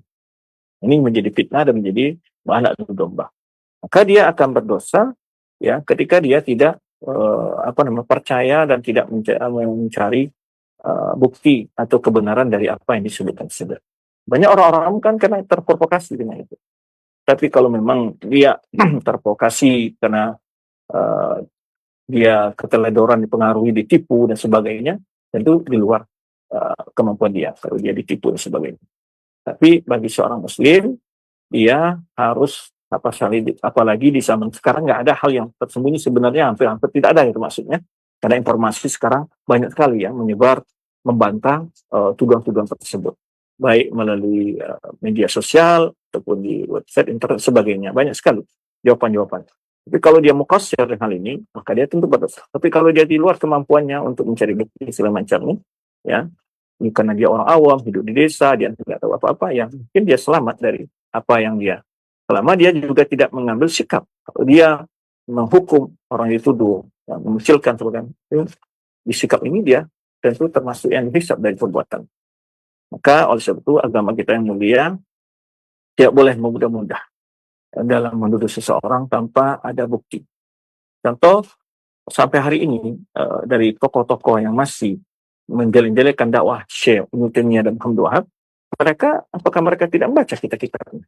Ini menjadi fitnah dan menjadi anak domba. Maka dia akan berdosa, ya, ketika dia tidak percaya dan tidak mencari bukti atau kebenaran dari apa yang disebutkan tersebut. Banyak orang-orang kan karena terprovokasi dengan itu. Tapi kalau memang dia terprovokasi karena dia keteledoran, dipengaruhi, ditipu dan sebagainya, tentu di luar kemampuan dia kalau dia ditipu dan sebagainya. Tapi bagi seorang muslim, dia harus apalagi di zaman sekarang nggak ada hal yang tersembunyi, sebenarnya hampir tidak ada itu maksudnya, karena informasi sekarang banyak sekali ya menyebar membantah tuduhan-tuduhan tersebut, baik melalui media sosial ataupun di website internet sebagainya, banyak sekali jawaban-jawaban. Tapi kalau dia mukasir dengan hal ini, maka dia tentu berdosa. Tapi kalau dia di luar kemampuannya untuk mencari bukti segala macamnya, ya, karena dia orang awam, hidup di desa, dia tidak tahu apa-apa, ya mungkin dia selamat dari apa yang dia. Selama dia juga tidak mengambil sikap. Kalau dia menghukum orang yang dituduh, ya, memucilkan, ya, di sikap ini dia tentu termasuk yang dihisab dari perbuatan. Maka oleh sebab itu agama kita yang mulia tidak boleh memudah-mudah dalam menuduh seseorang tanpa ada bukti. Contoh, sampai hari ini dari tokoh-tokoh yang masih menjelek-jelekkan dakwah Syekh Ibnu Taimiyah dan Muhammad Wahab, apakah mereka tidak membaca kitab-kitabnya?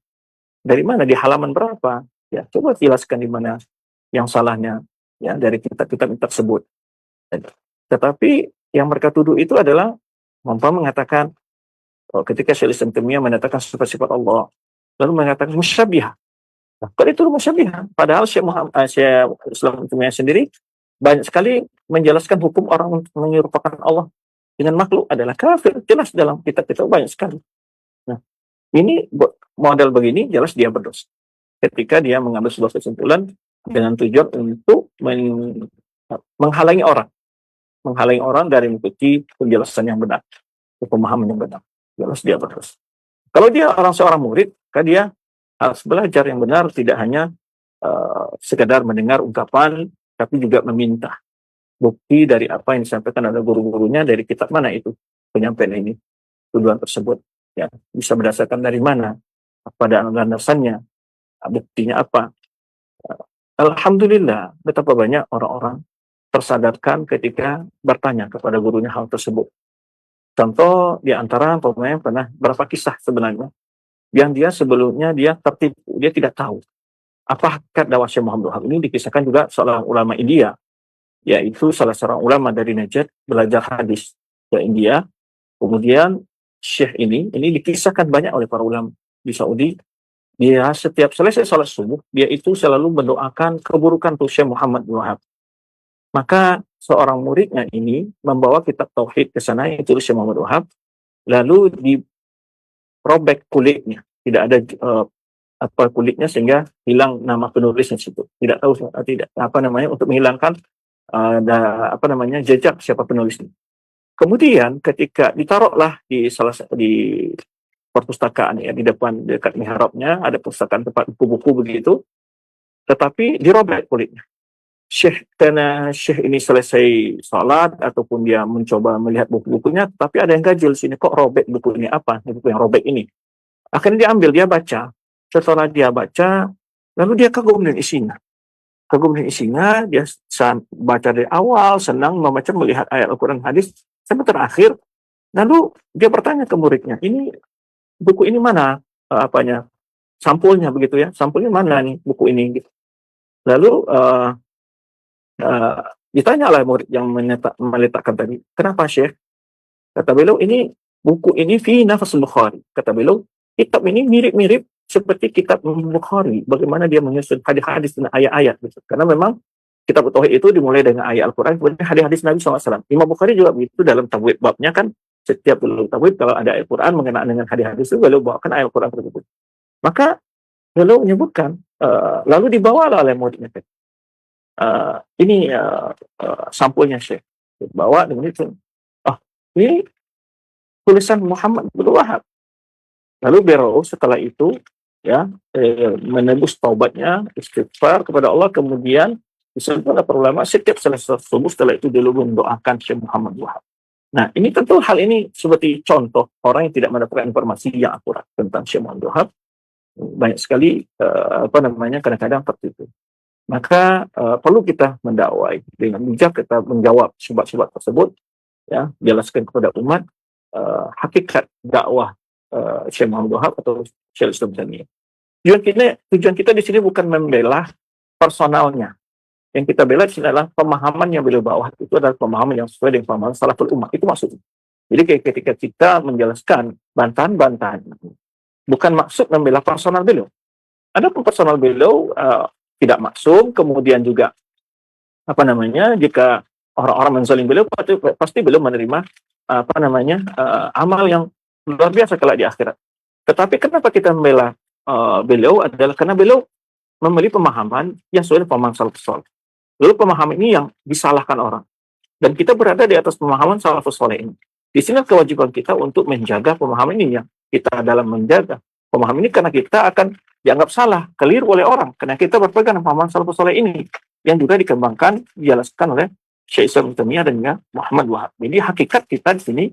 Dari mana, di halaman berapa? Ya, coba jelaskan di mana yang salahnya, ya, dari kitab-kitab tersebut. Tetapi yang mereka tuduh itu adalah mengatakan ketika Syekh Ibnu Taimiyah menetapkan sifat-sifat Allah, lalu mengatakan musyabbihah. Nah, kalau itu musyabbihah, padahal Syekh Islam Taimiyah sendiri banyak sekali menjelaskan hukum orang menyerupakan Allah dengan makhluk adalah kafir, jelas dalam kitab-kitab banyak sekali. Nah, ini model begini jelas dia berdosa ketika dia mengambil sebuah kesimpulan dengan tujuan untuk menghalangi orang dari mengikuti penjelasan yang benar, pemahaman yang benar. Jelas dia berdosa. Kalau dia seorang murid, maka dia harus belajar yang benar, tidak hanya sekedar mendengar ungkapan, tapi juga meminta bukti dari apa yang disampaikan oleh guru-gurunya, dari kitab mana itu penyampaian ini, tuduhan tersebut, ya, bisa berdasarkan dari mana, pada landasannya, buktinya apa. Alhamdulillah, betapa banyak orang-orang tersadarkan ketika bertanya kepada gurunya hal tersebut. Contoh di antara pemain pernah berapa kisah sebenarnya yang dia sebelumnya dia tertipu, dia tidak tahu apa hakikat dakwah Syekh Muhammad Wahab. Ini dikisahkan juga seorang ulama India, yaitu salah seorang ulama dari Najd belajar hadis ke India. Kemudian Syekh ini dikisahkan banyak oleh para ulama di Saudi. Dia setiap selesai salat subuh, dia itu selalu mendoakan keburukan untuk Syekh Muhammad Wahab. Maka seorang muridnya ini membawa kitab tauhid ke sana, yaitu Syekh Muhammad Wahab, lalu dirobek kulitnya, tidak ada kulitnya, sehingga hilang nama penulisnya situ. Tidak tahu untuk menghilangkan jejak siapa penulisnya. Kemudian ketika ditaruhlah di perpustakaan, ya, di dekat mihrabnya ada perpustakaan tempat buku-buku begitu, tetapi dirobek kulitnya. Karena Syekh ini selesai salat ataupun dia mencoba melihat buku-bukunya, tapi ada yang ganjil sini, kok robek buku ini, apa buku yang robek ini? Akhirnya dia ambil, dia baca. Setelah dia baca, lalu dia kagum dengan isinya. Kagum dengan isinya, dia baca dari awal, senang membaca, melihat ayat Al-Quran hadis, sampai terakhir. Lalu dia bertanya ke muridnya, ini buku ini mana? Apanya? Sampulnya begitu ya. Sampulnya mana nih buku ini? Gitu. Lalu ditanya oleh murid yang meletakkan tadi, kenapa Syekh? Kata beliau, ini buku ini fi nafas Bukhari. Kata beliau, kitab ini mirip-mirip seperti kitab Bukhari. Bagaimana dia menyusun hadis-hadis dan ayat-ayat. Gitu. Karena memang kitab Tauhid itu dimulai dengan ayat Al-Quran, kemudian hadis-hadis Nabi SAW. Imam Bukhari juga begitu dalam tabwid babnya kan, setiap beliau tabwid kalau ada ayat Al-Quran mengenai dengan hadis-hadis itu, beliau bawakan ayat Al-Quran tersebut. Maka beliau menyebutkan, lalu dibawalah oleh muridnya. Ini sampulnya Syekh. Bawa dengan itu. Ini tulisan Muhammad bin Wahab. Lalu beliau setelah itu ya menebus taubatnya, istighfar kepada Allah, kemudian disebutkan oleh para ulama setiap selesai subuh setelah itu dulu mendoakan Syekh Muhammad Wahab. Nah, ini tentu hal ini seperti contoh orang yang tidak mendapatkan informasi yang akurat tentang Syekh Muhammad Wahab. Banyak sekali kadang-kadang seperti itu. Maka perlu kita mendakwai dengan bijak, kita menjawab syubhat-syubhat tersebut, ya, jelaskan kepada umat hakikat dakwah Syekh Muhammad Wahab atau Syekh Islam Taimiyah. Tujuan kita di sini bukan membela personalnya. Yang kita bela di sini adalah pemahaman yang beliau bawa. Itu adalah pemahaman yang sesuai dengan pemahaman salaful ummah. Itu maksudnya. Jadi ketika kita menjelaskan bantahan-bantahan, bukan maksud membela personal beliau. Ada pun personal beliau tidak maksum, kemudian juga jika orang-orang menzalim beliau, pasti beliau menerima amal yang luar biasa kelak di akhirat. Tetapi kenapa kita membela beliau adalah karena beliau memiliki pemahaman yang sesuai dengan pemahaman salafus saleh. Lalu pemahaman ini yang disalahkan orang. Dan kita berada di atas pemahaman salafus saleh ini. Di sini kewajiban kita untuk menjaga pemahaman ini, yang kita dalam menjaga pemahaman ini, karena kita akan dianggap salah, keliru oleh orang, karena kita berpegang pemahaman salafus saleh ini yang juga dikembangkan, dijelaskan oleh Syekh Islam Taimiyah dan juga Muhammad Wahab. Jadi hakikat kita di sini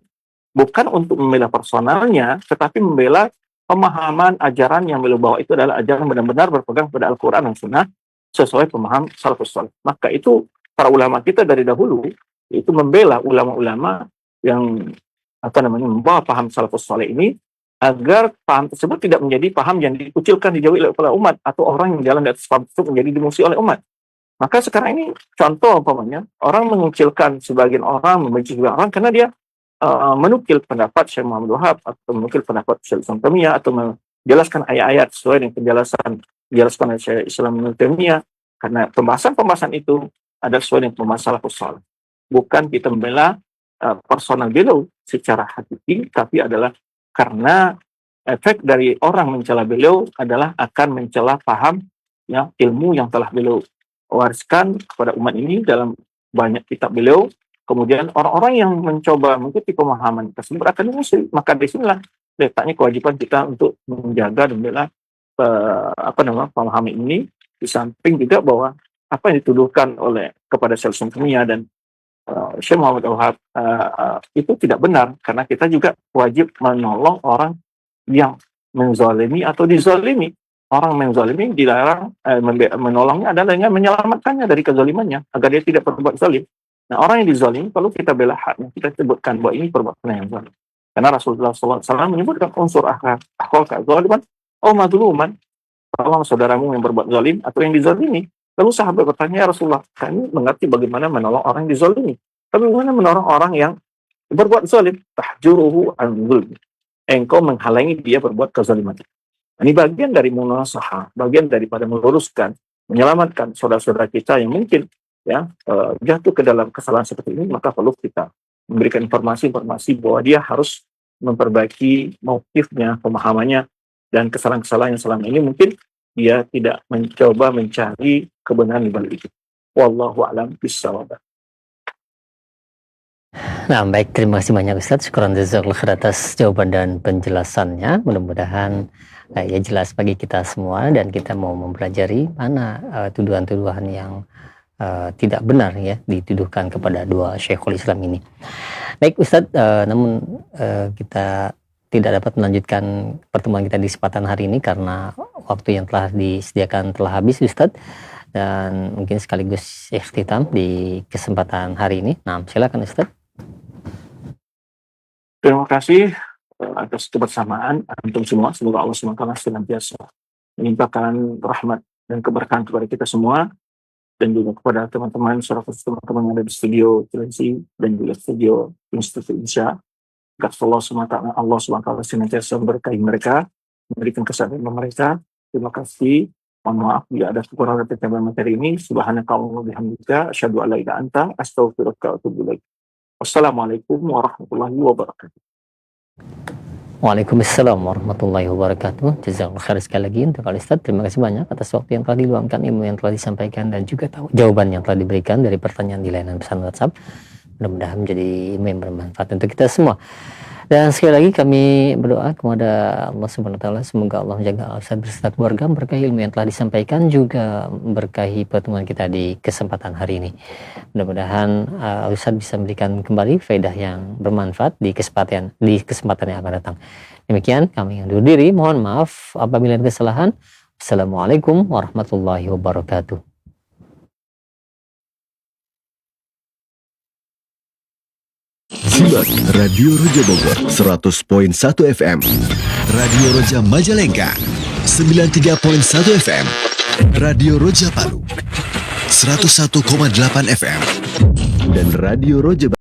bukan untuk membela personalnya, tetapi membela pemahaman ajaran yang beliau bawa itu adalah ajaran benar-benar berpegang pada Al-Quran dan Sunnah sesuai pemahaman salafus saleh. Maka itu para ulama kita dari dahulu itu membela ulama-ulama yang membawa paham salafus saleh ini, agar paham tersebut tidak menjadi paham yang dikucilkan, dijauhi oleh umat, atau orang yang jalan di atas paham tersebut menjadi dimusuhi oleh umat. Maka sekarang ini contoh orang mengucilkan sebagian orang, membenci sebagian orang karena dia menukil pendapat Syekh Muhammad Wahab atau menukil pendapat Syekh Islam Taimiyah atau menjelaskan ayat-ayat sesuai dengan penjelasan dijelaskan oleh Syekh Islam Taimiyah, karena pembahasan itu adalah sesuai dengan pembahasan salafus saleh. Bukan kita membela personal beliau secara hakiki, tapi adalah karena efek dari orang mencela beliau adalah akan mencela paham ilmu yang telah beliau wariskan kepada umat ini dalam banyak kitab beliau. Kemudian orang-orang yang mencoba mengikuti pemahaman tersebut akan dimusuhi. Maka disinilah letaknya kewajiban kita untuk menjaga dan membela pemahaman ini, di samping juga bahwa apa yang dituduhkan oleh kepada Syekh Islam Taimiyah dan Syekh Muhammad Wahab itu tidak benar, karena kita juga wajib menolong orang yang menzalimi atau dizalimi. Orang menzalimi dilarang, menolongnya adalah dengan menyelamatkannya dari kezalimannya agar dia tidak berbuat zalim. Nah, orang yang dizalimi perlu kita bela haknya, kita sebutkan bahwa ini perbuatan yang zalim. Karena Rasulullah SAW menyebutkan unsur akhwal zaliman atau mazluman, tolong saudaramu yang berbuat zalim atau yang dizalimi. Lalu sahabat bertanya, ya Rasulullah, kami mengerti bagaimana menolong orang yang dizalimi, tapi bagaimana menolong orang yang berbuat zalim? Tahjuruhu an zulmi, engkau menghalangi dia berbuat kezaliman. Ini bagian dari munasahah, bagian daripada meluruskan, menyelamatkan saudara-saudara kita yang mungkin jatuh ke dalam kesalahan seperti ini. Maka perlu kita memberikan informasi bahwa dia harus memperbaiki mauqifnya, pemahamannya, dan kesalahan-kesalahan yang selama ini mungkin dia tidak mencoba mencari kebenaran di balik itu. Wallahu a'lam bishawab. Nah, baik, terima kasih banyak Ustaz. Syukran jazakallahu khair atas jawaban dan penjelasannya. Mudah-mudahan ya jelas bagi kita semua, dan kita mau mempelajari mana tuduhan-tuduhan yang tidak benar ya dituduhkan kepada dua Syekhul Islam ini. Baik Ustaz, namun kita tidak dapat melanjutkan pertemuan kita di kesempatan hari ini karena waktu yang telah disediakan telah habis, Ustadz. Dan mungkin sekaligus ikhtitam di kesempatan hari ini. Nah, silakan Ustadz. Terima kasih atas kebersamaan antum semua. Semoga Allah SWT senantiasa melimpahkan rahmat dan keberkahan kepada kita semua, dan juga kepada teman-teman, saudara teman-teman yang ada di studio televisi dan juga studio Institut Insya. Allah SWT senantiasa memberkahi mereka, memberikan kesadaran mereka. Terima kasih. Mohon maaf bila ada kekurangan dalam materi ini. Subhanakallahumma wa bihamdika asyhadu an la ilaha illa anta astaghfiruka wa atubu ilaik. Wassalamualaikum warahmatullahi wabarakatuh. Waalaikumsalam warahmatullahi wabarakatuh. Jazakallahu khair sekali lagi untuk Ustadz. Terima kasih banyak atas waktu yang telah diluangkan, ilmu yang telah disampaikan, dan juga jawaban yang telah diberikan dari pertanyaan di layanan pesan WhatsApp. Mudah-mudahan menjadi ilmu yang bermanfaat untuk kita semua. Dan sekali lagi kami berdoa kepada Allah Subhanahu wa taala, semoga Allah menjaga Ustadz beserta keluarga, berkahi ilmu yang telah disampaikan, juga berkahi pertemuan kita di kesempatan hari ini. Mudah-mudahan Ustadz bisa memberikan kembali faedah yang bermanfaat di kesempatan yang akan datang. Demikian kami yang undur diri, mohon maaf apabila ada kesalahan. Assalamualaikum warahmatullahi wabarakatuh. Simak Radio Roja Bogor 100.1 FM, Radio Roja Majalengka 93.1 FM, Radio Roja Palu 101,8 FM, dan Radio Roja